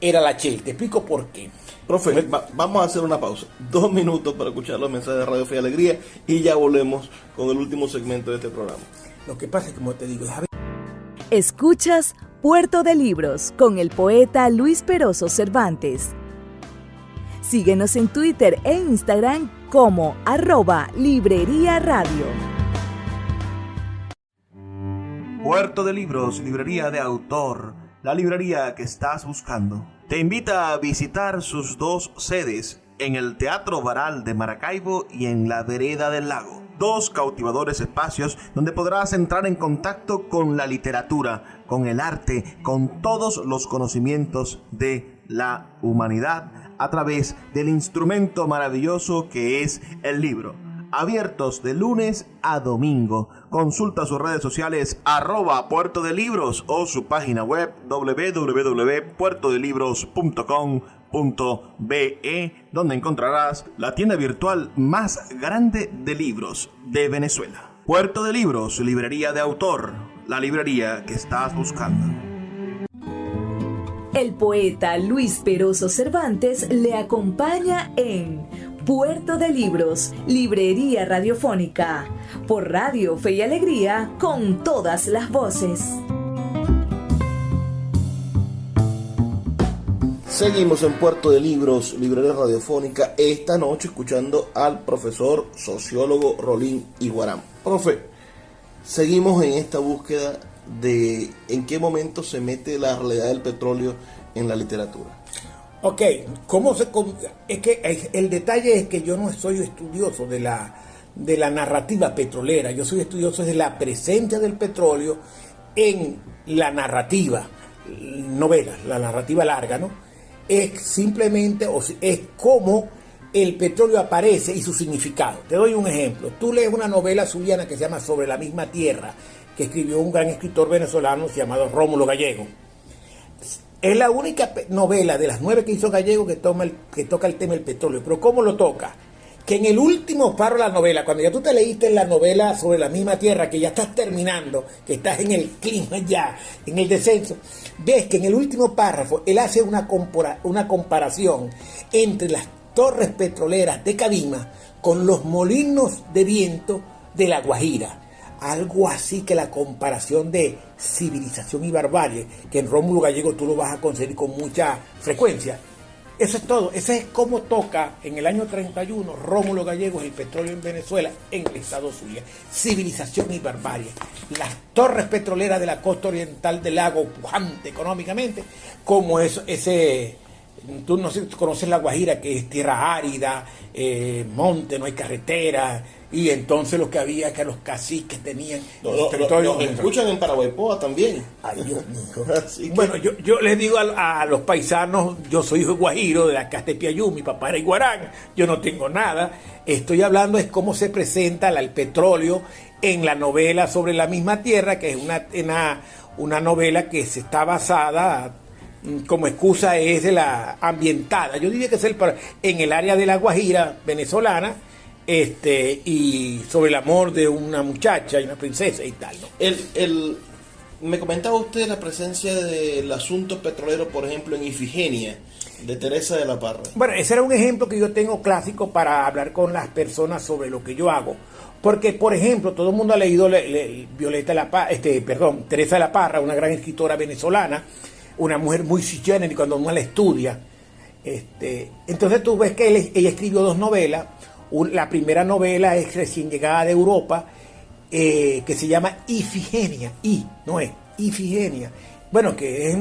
era la Shell. Te explico por qué. Profe, vamos a hacer una pausa. 2 minutos para escuchar los mensajes de Radio Fe y Alegría, y ya volvemos con el último segmento de este programa. Lo que pasa es que, como te digo, escuchas Puerto de Libros con el poeta Luis Peroso Cervantes. Síguenos en Twitter e Instagram como @Librería Radio. Puerto de Libros, librería de autor, la librería que estás buscando. Te invita a visitar sus 2 sedes, en el Teatro Baral de Maracaibo y en la Vereda del Lago. 2 cautivadores espacios donde podrás entrar en contacto con la literatura, con el arte, con todos los conocimientos de la humanidad a través del instrumento maravilloso que es el libro. Abiertos de lunes a domingo. Consulta sus redes sociales @Puerto de Libros o su página web www.puertodelibros.com.be, donde encontrarás la tienda virtual más grande de libros de Venezuela. Puerto de Libros, librería de autor, la librería que estás buscando. El poeta Luis Peroso Cervantes le acompaña en Puerto de Libros, librería radiofónica, por Radio Fe y Alegría, con todas las voces. Seguimos en Puerto de Libros, librería radiofónica, esta noche escuchando al profesor sociólogo Rolín Iguarán. Profe, seguimos en esta búsqueda de en qué momento se mete la realidad del petróleo en la literatura. Ok, es que el detalle es que yo no soy estudioso de la narrativa petrolera, yo soy estudioso de la presencia del petróleo en la narrativa, novela, la narrativa larga, ¿no? Es simplemente, es cómo el petróleo aparece y su significado. Te doy un ejemplo. Tú lees una novela zuliana que se llama Sobre la misma tierra, que escribió un gran escritor venezolano llamado Rómulo Gallego. Es la única novela de las 9 que hizo Gallego que toca el tema del petróleo. Pero ¿cómo lo toca? Que en el último párrafo de la novela, cuando ya tú te leíste la novela Sobre la misma tierra, que ya estás terminando, que estás en el clima ya, en el descenso, ves que en el último párrafo él hace una comparación entre las torres petroleras de Cabima con los molinos de viento de La Guajira. Algo así que la comparación de civilización y barbarie, que en Rómulo Gallego tú lo vas a conseguir con mucha frecuencia. Eso es todo. Ese es cómo toca en el año 31 Rómulo Gallegos el petróleo en Venezuela, en el estado Zulia. Civilización y barbarie. Las torres petroleras de la costa oriental del lago, pujante económicamente, como tú no sé, conoces La Guajira, que es tierra árida, monte, no hay carretera, y entonces lo que había que los caciques tenían territorios. Lo escuchan en Paraguaypoa también. Ay, Dios mío. Bueno, yo les digo a los paisanos, yo soy hijo de guajiro de la Castepiayú, mi papá era iguarán, yo no tengo nada. Estoy hablando es cómo se presenta el petróleo en la novela Sobre la misma tierra, que es una novela que se está basada, como excusa es de la ambientada, yo diría que es en el área de La Guajira venezolana, y sobre el amor de una muchacha y una princesa y tal, ¿no? Me comentaba usted la presencia del asunto petrolero, por ejemplo, en Ifigenia, de Teresa de la Parra. Bueno, ese era un ejemplo que yo tengo clásico para hablar con las personas sobre lo que yo hago. Porque, por ejemplo, todo el mundo ha leído Teresa de la Parra, una gran escritora venezolana, una mujer muy cisgénero, y cuando uno la estudia, entonces tú ves que ella escribió 2 novelas. La primera novela es recién llegada de Europa, que se llama Ifigenia, Ifigenia. Bueno, que es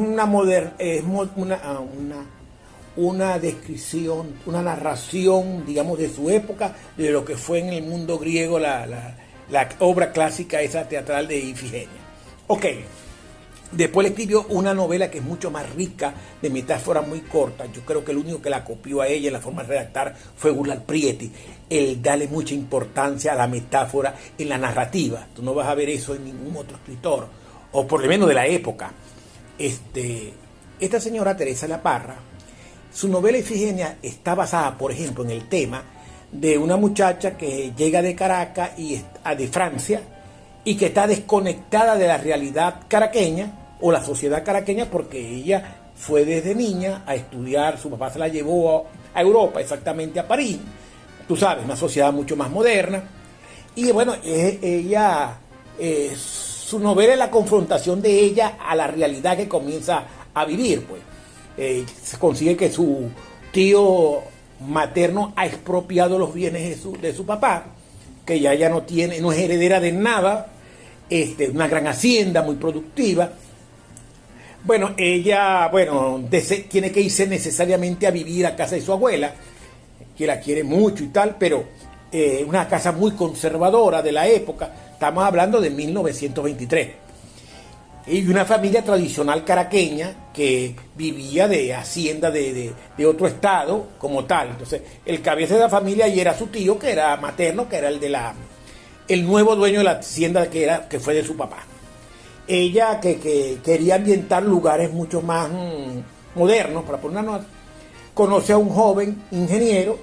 una descripción, una narración, digamos, de su época, de lo que fue en el mundo griego la obra clásica esa teatral de Ifigenia. Ok. Después le escribió una novela que es mucho más rica, de metáforas muy cortas. Yo creo que el único que la copió a ella en la forma de redactar fue Gulal Prieti. Él dale mucha importancia a la metáfora en la narrativa. Tú no vas a ver eso en ningún otro escritor, o por lo menos de la época. Esta señora Teresa de la Parra, su novela Ifigenia está basada, por ejemplo, en el tema de una muchacha que llega de Caracas de Francia, y que está desconectada de la realidad caraqueña o la sociedad caraqueña, porque ella fue desde niña a estudiar, su papá se la llevó a Europa, exactamente a París, tú sabes, una sociedad mucho más moderna. Y bueno, su novela es la confrontación de ella a la realidad que comienza a vivir, pues. Se consigue que su tío materno ha expropiado los bienes de su papá, que ya no es heredera de nada, una gran hacienda muy productiva. Bueno, ella, tiene que irse necesariamente a vivir a casa de su abuela, que la quiere mucho y tal, pero una casa muy conservadora de la época, estamos hablando de 1923. Y una familia tradicional caraqueña que vivía de hacienda de otro estado como tal. Entonces, el cabeza de la familia y era su tío, que era materno, que era el nuevo dueño de la hacienda que fue de su papá. Ella que quería ambientar lugares mucho más modernos, para poner una nota, conoce a un joven ingeniero,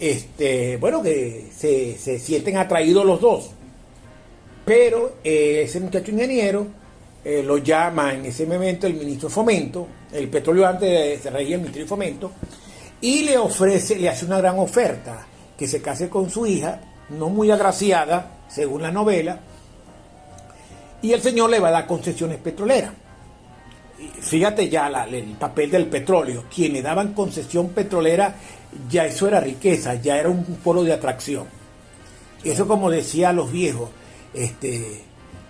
que se sienten atraídos los dos. Pero ese muchacho ingeniero lo llama en ese momento el ministro de Fomento, el petróleo antes se regía el Ministerio de Fomento, y le hace una gran oferta, que se case con su hija, no muy agraciada, según la novela, y el señor le va a dar concesiones petroleras. Fíjate ya el papel del petróleo. Quien le daban concesión petrolera, ya eso era riqueza, ya era un polo de atracción. Eso, como decía los viejos,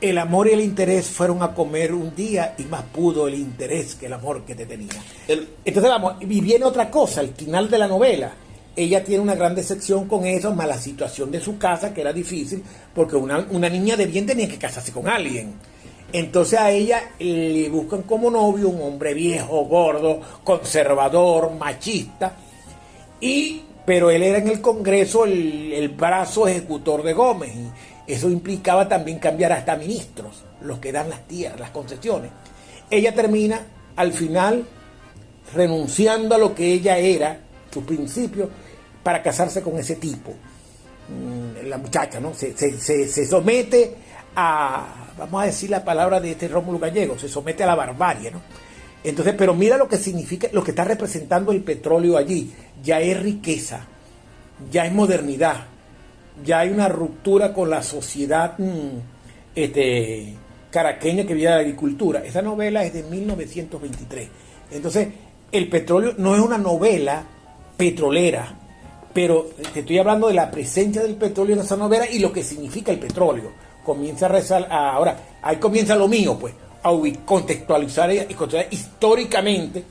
el amor y el interés fueron a comer un día y más pudo el interés que el amor que te tenía. Entonces vamos, y viene otra cosa, al final de la novela. Ella tiene una gran decepción con eso, más la situación de su casa, que era difícil, porque una niña de bien tenía que casarse con alguien. Entonces a ella le buscan como novio un hombre viejo, gordo, conservador, machista, pero él era en el Congreso el brazo ejecutor de Gómez, y eso implicaba también cambiar hasta ministros, los que dan las tierras, las concesiones. Ella termina, al final, renunciando a lo que ella era, sus principios, para casarse con ese tipo. La muchacha, ¿no? Se somete a, vamos a decir la palabra de este Rómulo Gallego, se somete a la barbarie, ¿no? Entonces, pero mira lo que significa, lo que está representando el petróleo allí. Ya es riqueza, ya es modernidad, ya hay una ruptura con la sociedad caraqueña que vive de la agricultura. Esa novela es de 1923. Entonces, el petróleo no es una novela petrolera, pero te estoy hablando de la presencia del petróleo en esa novela y lo que significa el petróleo. Comienza ahora, ahí comienza lo mío, pues, a contextualizar históricamente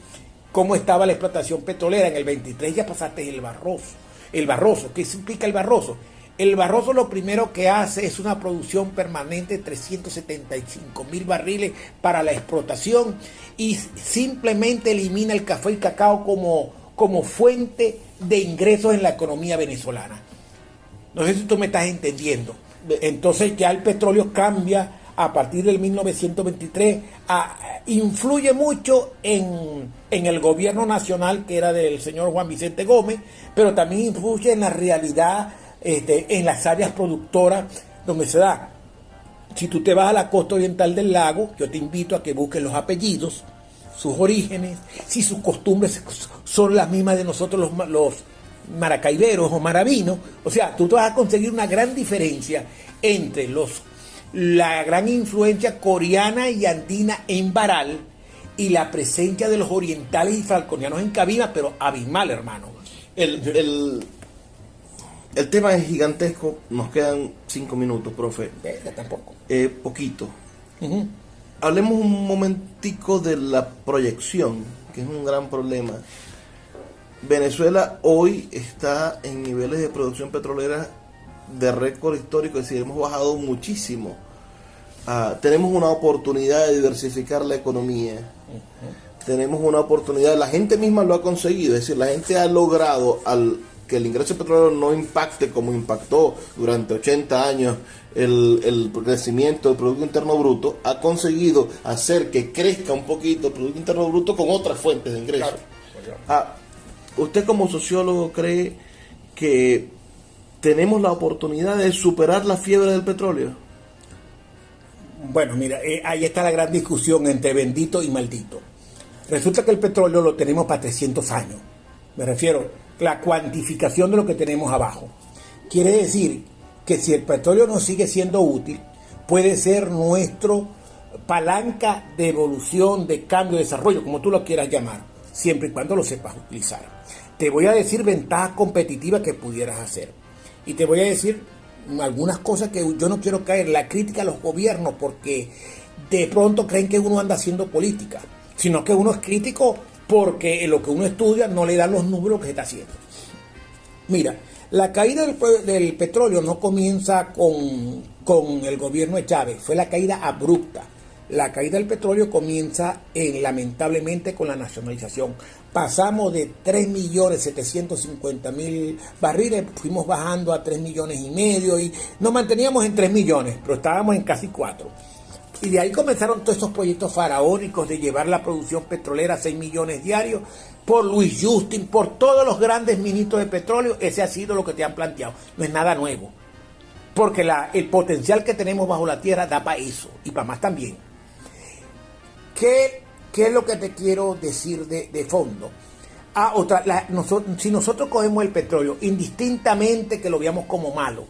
cómo estaba la explotación petrolera. En el 23 ya pasaste el Barroso. ¿Qué significa el Barroso? El Barroso lo primero que hace es una producción permanente de 375,000 barriles para la explotación y simplemente elimina el café y cacao como fuente de ingresos en la economía venezolana. No sé si tú me estás entendiendo. Entonces ya el petróleo cambia a partir del 1923, influye mucho en el gobierno nacional, que era del señor Juan Vicente Gómez, pero también influye en la realidad, en las áreas productoras donde se da. Si tú te vas a la costa oriental del lago, yo te invito a que busques los apellidos, sus orígenes, si sus costumbres son las mismas de nosotros los maracaiberos o maravinos. O sea, tú te vas a conseguir una gran diferencia entre la gran influencia coreana y andina en Baral y la presencia de los orientales y falconianos en Cabima, pero abismal, hermano. El tema es gigantesco, nos quedan 5 minutos, profe. Tampoco. Poquito. Uh-huh. Hablemos un momentico de la proyección, que es un gran problema. Venezuela hoy está en niveles de producción petrolera de récord histórico, es decir, hemos bajado muchísimo. Tenemos una oportunidad de diversificar la economía. Uh-huh. Tenemos una oportunidad, la gente misma lo ha conseguido, es decir, la gente ha logrado que el ingreso petrolero no impacte como impactó durante 80 años el crecimiento del Producto Interno Bruto, ha conseguido hacer que crezca un poquito el Producto Interno Bruto con otras fuentes de ingreso. Claro. ¿Usted como sociólogo cree que tenemos la oportunidad de superar la fiebre del petróleo? Bueno, mira, ahí está la gran discusión entre bendito y maldito. Resulta que el petróleo lo tenemos para 300 años. Me refiero a la cuantificación de lo que tenemos abajo. Quiere decir que si el petróleo nos sigue siendo útil, puede ser nuestro palanca de evolución, de cambio, de desarrollo, como tú lo quieras llamar, siempre y cuando lo sepas utilizar. Te voy a decir ventajas competitivas que pudieras hacer. Y te voy a decir algunas cosas que yo no quiero caer, la crítica a los gobiernos, porque de pronto creen que uno anda haciendo política, sino que uno es crítico porque lo que uno estudia no le dan los números que se está haciendo. Mira, la caída del petróleo no comienza con el gobierno de Chávez, fue la caída abrupta. La caída del petróleo comienza lamentablemente con la nacionalización. Pasamos de 3.750.000 barriles, fuimos bajando a 3,5 millones y nos manteníamos en 3 millones, pero estábamos en casi 4. Y de ahí comenzaron todos estos proyectos faraónicos de llevar la producción petrolera a 6 millones diarios, por Luis Justin, por todos los grandes ministros de petróleo. Ese ha sido lo que te han planteado. No es nada nuevo, porque el potencial que tenemos bajo la tierra da para eso y para más también. ¿Qué es lo que te quiero decir de fondo? Si nosotros cogemos el petróleo, indistintamente que lo veamos como malo,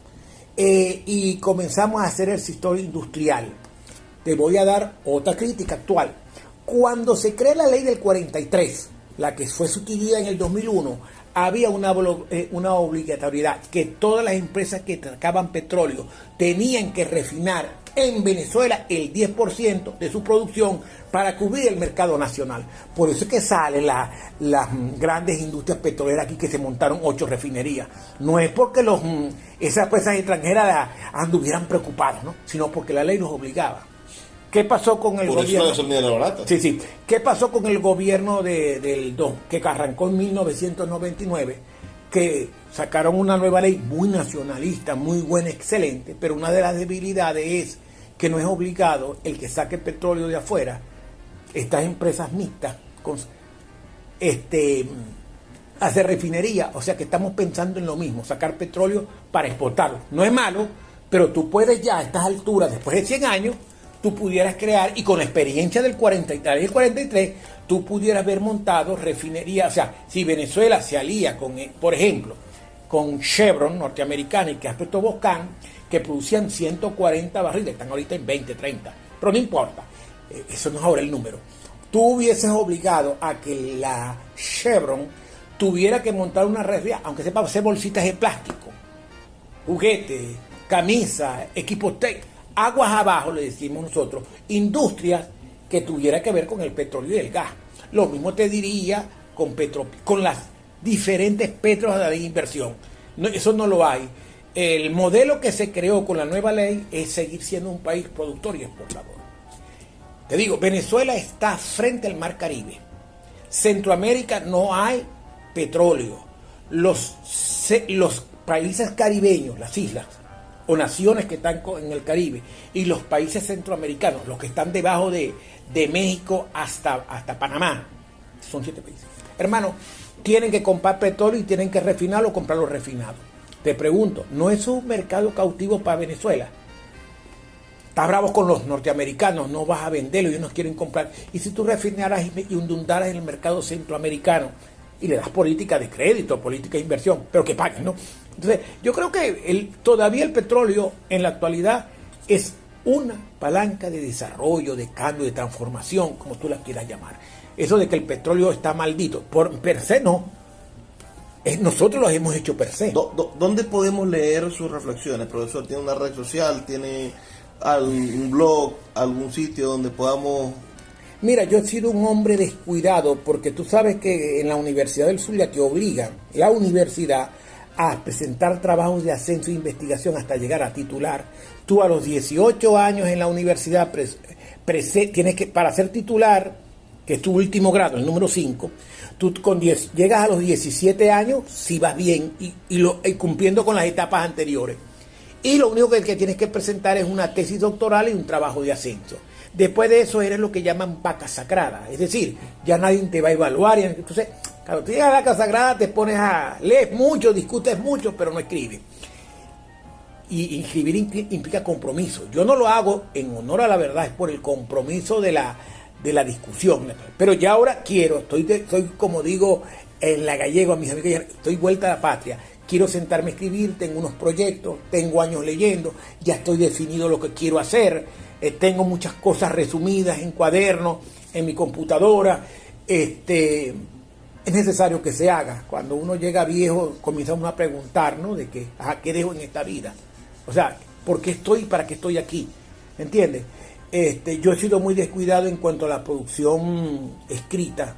y comenzamos a hacer el sector industrial, te voy a dar otra crítica actual. Cuando se crea la ley del 43, la que fue sustituida en el 2001, había una obligatoriedad que todas las empresas que sacaban petróleo tenían que refinar en Venezuela el 10% de su producción para cubrir el mercado nacional. Por eso es que salen las grandes industrias petroleras aquí, que se montaron 8 refinerías. No es porque esas empresas extranjeras anduvieran preocupadas, ¿no? Sino porque la ley los obligaba. ¿Qué pasó con el gobierno? Sí. ¿Qué pasó con el gobierno que arrancó en 1999? Que sacaron una nueva ley muy nacionalista, muy buena, excelente, pero una de las debilidades es que no es obligado el que saque petróleo de afuera, estas empresas mixtas, hacer refinería. O sea que estamos pensando en lo mismo, sacar petróleo para exportarlo. No es malo, pero tú puedes ya a estas alturas, después de 100 años, tú pudieras crear, y con la experiencia del 43, tú pudieras haber montado refinería. O sea, si Venezuela se alía con, por ejemplo, con Chevron norteamericana y que aspecto Boscan, que producían 140 barriles, están ahorita en 20, 30, pero no importa, eso no es ahora el número. Tú hubieses obligado a que la Chevron tuviera que montar una refinería, aunque sepa hacer bolsitas de plástico, juguetes, camisas, equipos técnicos, aguas abajo, le decimos nosotros, industrias que tuviera que ver con el petróleo y el gas. Lo mismo te diría con las diferentes petros de inversión. No, eso no lo hay. El modelo que se creó con la nueva ley es seguir siendo un país productor y exportador. Te digo, Venezuela está frente al Mar Caribe. Centroamérica no hay petróleo. Los países caribeños, las islas o naciones que están en el Caribe, y los países centroamericanos, los que están debajo de México hasta Panamá, son 7 países. Hermano, tienen que comprar petróleo y tienen que refinarlo o comprarlo refinado. Te pregunto, ¿no es un mercado cautivo para Venezuela? Estás bravo con los norteamericanos, no vas a venderlo, ellos no quieren comprar. Y si tú refinaras y inundaras en el mercado centroamericano y le das política de crédito, política de inversión, pero que paguen, ¿no? Entonces, yo creo que todavía el petróleo en la actualidad es una palanca de desarrollo, de cambio, de transformación, como tú la quieras llamar. Eso de que el petróleo está maldito, per se no. Nosotros lo hemos hecho per se. ¿Dónde podemos leer sus reflexiones, profesor? ¿Tiene una red social? ¿Tiene algún blog? ¿Algún sitio donde podamos...? Mira, yo he sido un hombre descuidado, porque tú sabes que en la Universidad del Zulia te obligan, la universidad, a presentar trabajos de ascenso e investigación hasta llegar a titular. Tú a los 18 años en la universidad tienes que, para ser titular, que es tu último grado, el número 5, tú llegas a los 17 años si vas bien y cumpliendo con las etapas anteriores. Y lo único que tienes que presentar es una tesis doctoral y un trabajo de ascenso. Después de eso eres lo que llaman vaca sagrada, es decir, ya nadie te va a evaluar. Entonces, cuando tú llegas a la vaca sagrada te pones lees mucho, discutes mucho, pero no escribes. Y escribir implica compromiso. Yo no lo hago en honor a la verdad, es por el compromiso de la discusión. Pero ya ahora soy como digo en la gallego a mis amigos, estoy vuelta a la patria. Quiero sentarme a escribir, tengo unos proyectos, tengo años leyendo, ya estoy definido lo que quiero hacer. Tengo muchas cosas resumidas en cuadernos, en mi computadora. Es necesario que se haga. Cuando uno llega viejo, comienza uno a preguntar, ¿no? De que, ¿qué dejo en esta vida? O sea, ¿por qué estoy y para qué estoy aquí? ¿Entiendes? Yo he sido muy descuidado en cuanto a la producción escrita,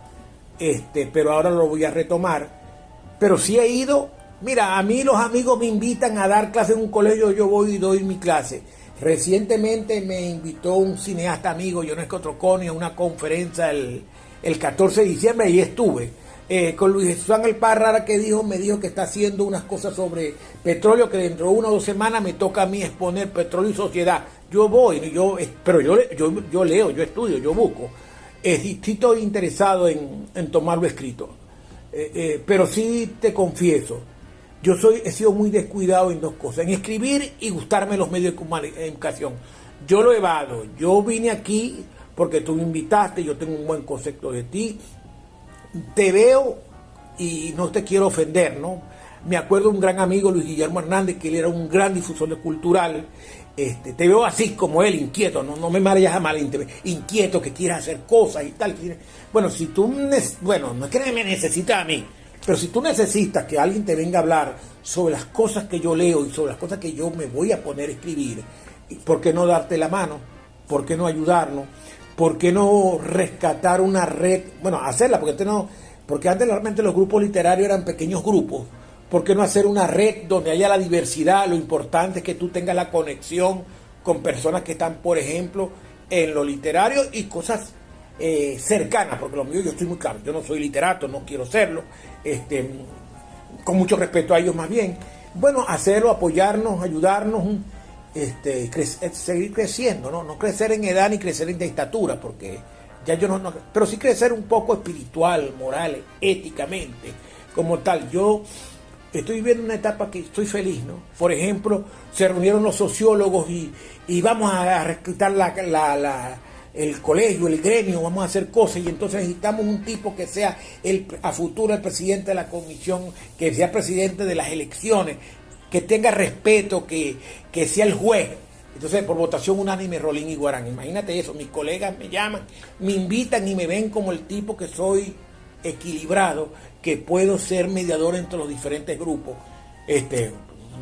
pero ahora lo voy a retomar. Pero sí he ido. Mira, a mí los amigos me invitan a dar clase en un colegio, yo voy y doy mi clase. Recientemente me invitó un cineasta amigo, Ionesco Troconi, a una conferencia el 14 de diciembre y estuve con Luis Jesús Ángel Parra, me dijo que está haciendo unas cosas sobre petróleo, que dentro de 1 o 2 semanas me toca a mí exponer petróleo y sociedad. Yo voy, pero yo leo, yo estudio, yo busco. Sí estoy interesado en tomarlo escrito. Pero sí te confieso, he sido muy descuidado en 2 cosas, en escribir y gustarme los medios de comunicación. Yo lo evado. Yo vine aquí porque tú me invitaste, yo tengo un buen concepto de ti, te veo y no te quiero ofender, ¿no? Me acuerdo de un gran amigo, Luis Guillermo Hernández, que él era un gran difusor cultural. Te veo así como él, inquieto, no me vayas a malinterpretar, inquieto, que quieras hacer cosas y tal. Bueno, no es que me necesitas a mí, pero si tú necesitas que alguien te venga a hablar sobre las cosas que yo leo y sobre las cosas que yo me voy a poner a escribir, ¿por qué no darte la mano? ¿Por qué no ayudarnos? ¿Por qué no rescatar una red? Bueno, hacerla, porque antes realmente los grupos literarios eran pequeños grupos. ¿Por qué no hacer una red donde haya la diversidad? Lo importante es que tú tengas la conexión con personas que están, por ejemplo, en lo literario y cosas cercanas, porque lo mío, yo estoy muy claro, yo no soy literato, no quiero serlo, con mucho respeto a ellos más bien. Bueno, hacerlo, apoyarnos, ayudarnos, seguir creciendo, ¿no? No crecer en edad ni crecer en estatura, porque ya yo no, pero sí crecer un poco espiritual, moral, éticamente, como tal. Yo estoy viviendo una etapa que estoy feliz, ¿no? Por ejemplo, se reunieron los sociólogos y vamos a reclutar el colegio, el gremio, vamos a hacer cosas, y entonces necesitamos un tipo que sea a futuro el presidente de la comisión, que sea presidente de las elecciones, que tenga respeto, que sea el juez. Entonces, por votación unánime, Rolín Iguarán. Imagínate eso, mis colegas me llaman, me invitan y me ven como el tipo que soy equilibrado, que puedo ser mediador entre los diferentes grupos.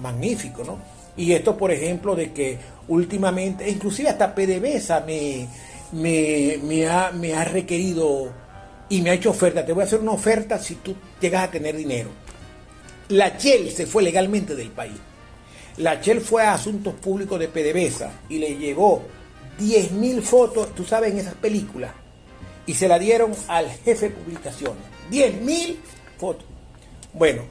Magnífico, ¿no? Y esto, por ejemplo, de que últimamente, inclusive hasta PDVSA me ha requerido y me ha hecho oferta. Te voy a hacer una oferta si tú llegas a tener dinero. La Shell se fue legalmente del país. La Shell fue a Asuntos Públicos de PDVSA y le llevó 10.000 fotos, tú sabes, en esas películas, y se la dieron al jefe de publicaciones. 10.000 fotos. Bueno,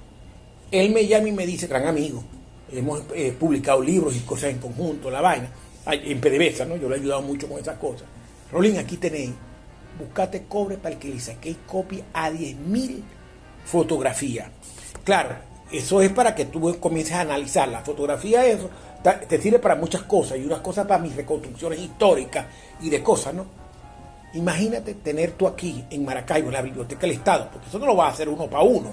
él me llama y me dice, gran amigo, hemos publicado libros y cosas en conjunto, la vaina, en PDVSA, ¿no? Yo le he ayudado mucho con esas cosas. Rolín, aquí tenéis, buscate cobre para el que le saquéis copia a 10.000 fotografías. Claro, eso es para que tú comiences a analizar. La fotografía, eso te sirve para muchas cosas, y unas cosas para mis reconstrucciones históricas y de cosas, ¿no? Imagínate tener tú aquí en Maracaibo, en la Biblioteca del Estado, porque eso no lo vas a hacer uno para uno.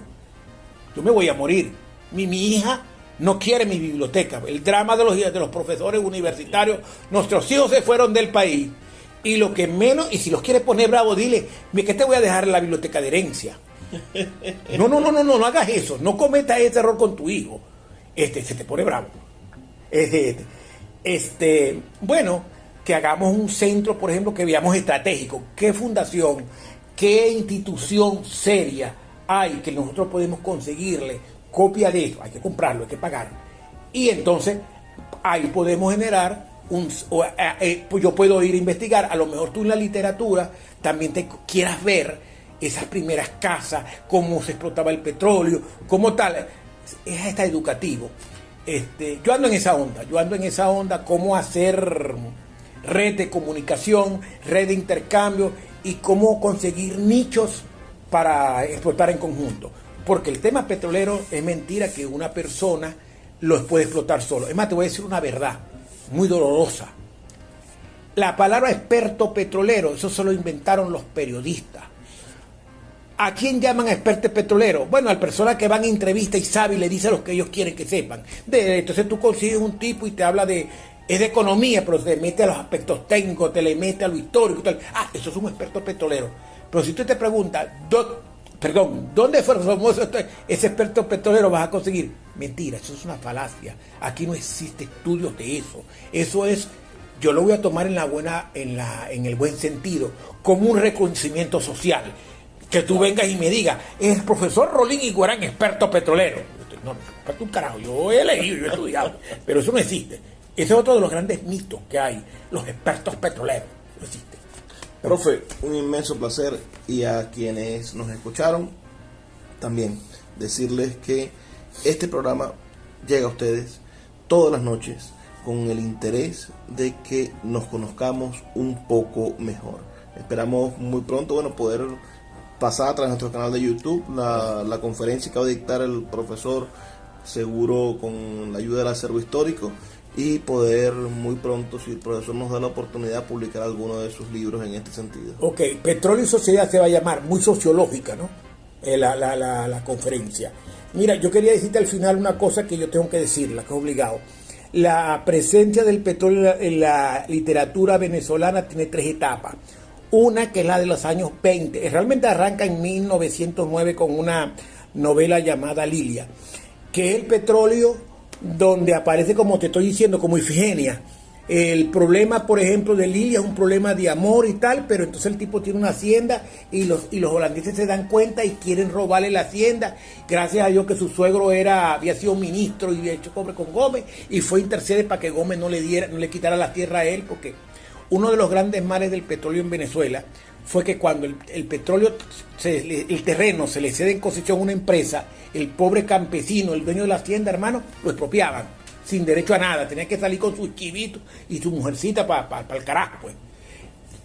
Yo me voy a morir. Mi hija no quiere mi biblioteca. El drama de los profesores universitarios, nuestros hijos se fueron del país. Y lo que menos, y si los quieres poner bravo, dile, que te voy a dejar en la biblioteca de herencia. No hagas eso. No cometas ese error con tu hijo. Se te pone bravo. Bueno, que hagamos un centro, por ejemplo, que veamos estratégico. ¿Qué fundación, qué institución seria hay que nosotros podemos conseguirle copia de eso? Hay que comprarlo, hay que pagar. Y entonces ahí podemos generar pues yo puedo ir a investigar. A lo mejor tú en la literatura también te quieras ver esas primeras casas, cómo se explotaba el petróleo, cómo tal. Es hasta educativo. Yo ando en esa onda, cómo hacer red de comunicación, red de intercambio y cómo conseguir nichos para explotar en conjunto. Porque el tema petrolero es mentira que una persona los puede explotar solo. Es más, te voy a decir una verdad muy dolorosa. La palabra experto petrolero, eso se lo inventaron los periodistas. ¿A quién llaman experto petrolero? Bueno, a la persona que van a entrevista y sabe y le dice lo que ellos quieren que sepan. Entonces tú consigues un tipo y te habla es de economía, pero te mete a los aspectos técnicos, te le mete a lo histórico y tal. Eso es un experto petrolero. Pero si tú te preguntas, ¿dónde fue famoso ese experto petrolero vas a conseguir? Mentira, eso es una falacia. Aquí no existe estudios de eso. Eso es, yo lo voy a tomar en el buen sentido, como un reconocimiento social. Que tú vengas y me digas, es el profesor Rolín Iguarán, experto petrolero. No, experto un carajo, yo he leído, yo he estudiado, pero eso no existe. Ese es otro de los grandes mitos que hay, los expertos petroleros. No existe. Profe, un inmenso placer, y a quienes nos escucharon, también decirles que este programa llega a ustedes todas las noches con el interés de que nos conozcamos un poco mejor. Esperamos muy pronto, poder pasar a través de nuestro canal de YouTube la conferencia que va a dictar el profesor, seguro con la ayuda del acervo histórico, y poder muy pronto, si el profesor nos da la oportunidad, publicar alguno de sus libros en este sentido. Ok, Petróleo y Sociedad se va a llamar, muy sociológica, ¿no? La conferencia. Mira, yo quería decirte al final una cosa que yo tengo que decirla, que es obligado. La presencia del petróleo en la literatura venezolana tiene 3 etapas. Una que es la de los años 20, realmente arranca en 1909 con una novela llamada Lilia, que es el petróleo donde aparece, como te estoy diciendo, como Ifigenia, El problema, por ejemplo, de Lilia es un problema de amor y tal, pero entonces el tipo tiene una hacienda y los holandeses se dan cuenta y quieren robarle la hacienda. Gracias a Dios que su suegro había sido ministro y había hecho cobre con Gómez y fue interceder para que Gómez no le quitara la tierra a él, porque uno de los grandes males del petróleo en Venezuela fue que cuando el petróleo, el terreno se le cede en concesión a una empresa, el pobre campesino, el dueño de la hacienda, hermano, lo expropiaban sin derecho a nada, tenía que salir con sus chivitos y su mujercita para el carajo, pues.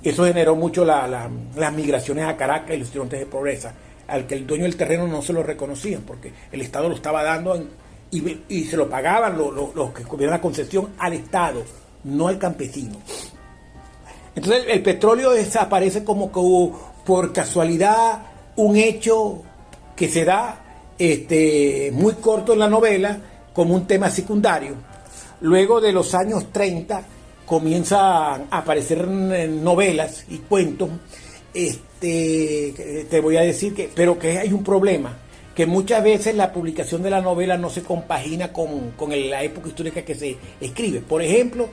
Eso generó mucho las migraciones a Caracas y los estudiantes de pobreza, al que el dueño del terreno no se lo reconocían, porque el Estado lo estaba dando y se lo pagaban los que cubrían la concesión al Estado, no al campesino. Entonces el petróleo aparece como que por casualidad un hecho que se da muy corto en la novela, como un tema secundario. Luego de los años 30 comienzan a aparecer novelas y cuentos. Te voy a decir pero que hay un problema, que muchas veces la publicación de la novela no se compagina con la época histórica que se escribe. Por ejemplo,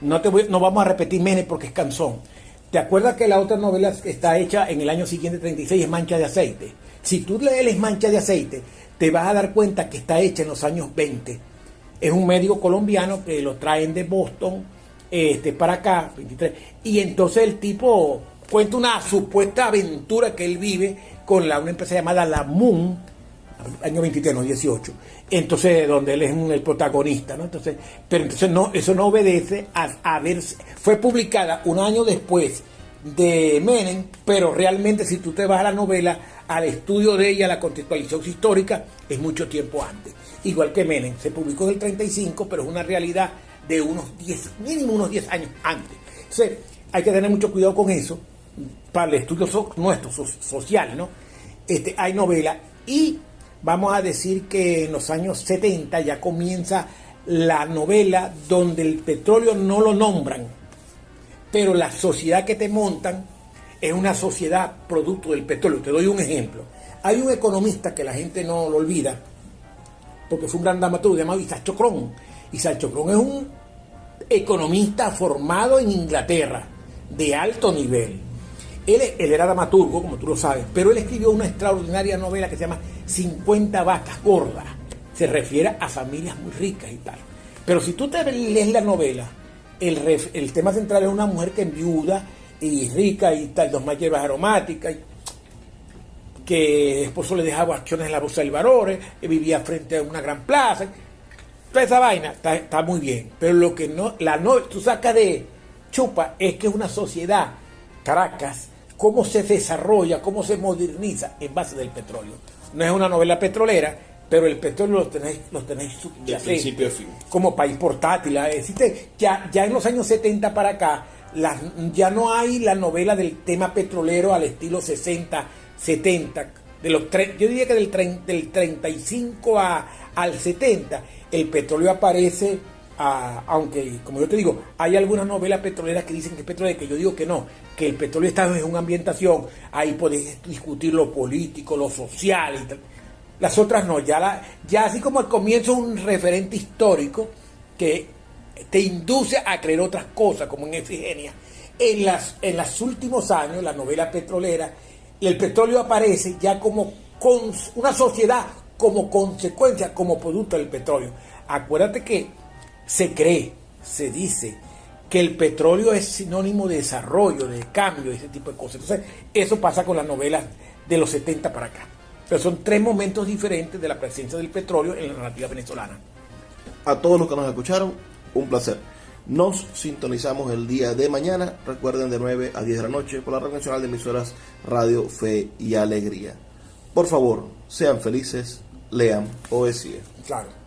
no vamos a repetir Menes porque es canzón. ¿Te acuerdas que la otra novela está hecha en el año siguiente, 36, es Mancha de Aceite? Si tú lees Mancha de Aceite, te vas a dar cuenta que está hecha en los años 20. Es un médico colombiano que lo traen de Boston para acá, 23. Y entonces el tipo cuenta una supuesta aventura que él vive con una empresa llamada La Moon, año 23, no 18. Entonces, donde él es el protagonista, ¿no? Entonces, pero entonces eso no obedece a ver, fue publicada un año después de Menem, pero realmente si tú te vas a la novela, al estudio de ella, la contextualización histórica, es mucho tiempo antes. Igual que Menem, se publicó en el 35, pero es una realidad de mínimo unos 10 años antes. Entonces, hay que tener mucho cuidado con eso, para el estudio nuestro, social, ¿no? Hay novela, y vamos a decir que en los años 70 ya comienza la novela donde el petróleo no lo nombran, pero la sociedad que te montan es una sociedad producto del petróleo. Te doy un ejemplo. Hay un economista que la gente no lo olvida, porque fue un gran dramaturgo llamado Isaac Chocrón. Isaac Chocrón es un economista formado en Inglaterra, de alto nivel. Él era dramaturgo, como tú lo sabes, pero él escribió una extraordinaria novela que se llama 50 vacas gordas. Se refiere a familias muy ricas y tal. Pero si tú te lees la novela, el tema central es una mujer que enviuda y rica y tal, 2 más hierbas aromáticas, que el esposo le dejaba acciones en la bolsa del valores, que vivía frente a una gran plaza. Toda esa vaina está muy bien, pero lo que tú sacas de chupa es que es una sociedad, Caracas, cómo se desarrolla, cómo se moderniza en base del petróleo. No es una novela petrolera, pero el petróleo lo tenéis de principio a fin. Como país portátil. Ya en los años 70 para acá, ya no hay la novela del tema petrolero al estilo 60, 70. Yo diría que del 35 al 70, el petróleo aparece, aunque, como yo te digo, hay algunas novelas petroleras que dicen que es petrolero, que yo digo que no, que el petróleo está en una ambientación, ahí podés discutir lo político, lo social y tal. Las otras no, ya así como al comienzo un referente histórico que te induce a creer otras cosas, como en Efigenia. En los últimos años, la novela petrolera, el petróleo aparece ya como con una sociedad, como consecuencia, como producto del petróleo. Acuérdate que se dice que el petróleo es sinónimo de desarrollo, de cambio, ese tipo de cosas. Entonces, eso pasa con las novelas de los 70 para acá. Pero son 3 momentos diferentes de la presencia del petróleo en la narrativa venezolana. A todos los que nos escucharon, un placer. Nos sintonizamos el día de mañana. Recuerden, de 9 a 10 de la noche por la Red Nacional de Emisoras Radio Fe y Alegría. Por favor, sean felices, lean poesía. Claro.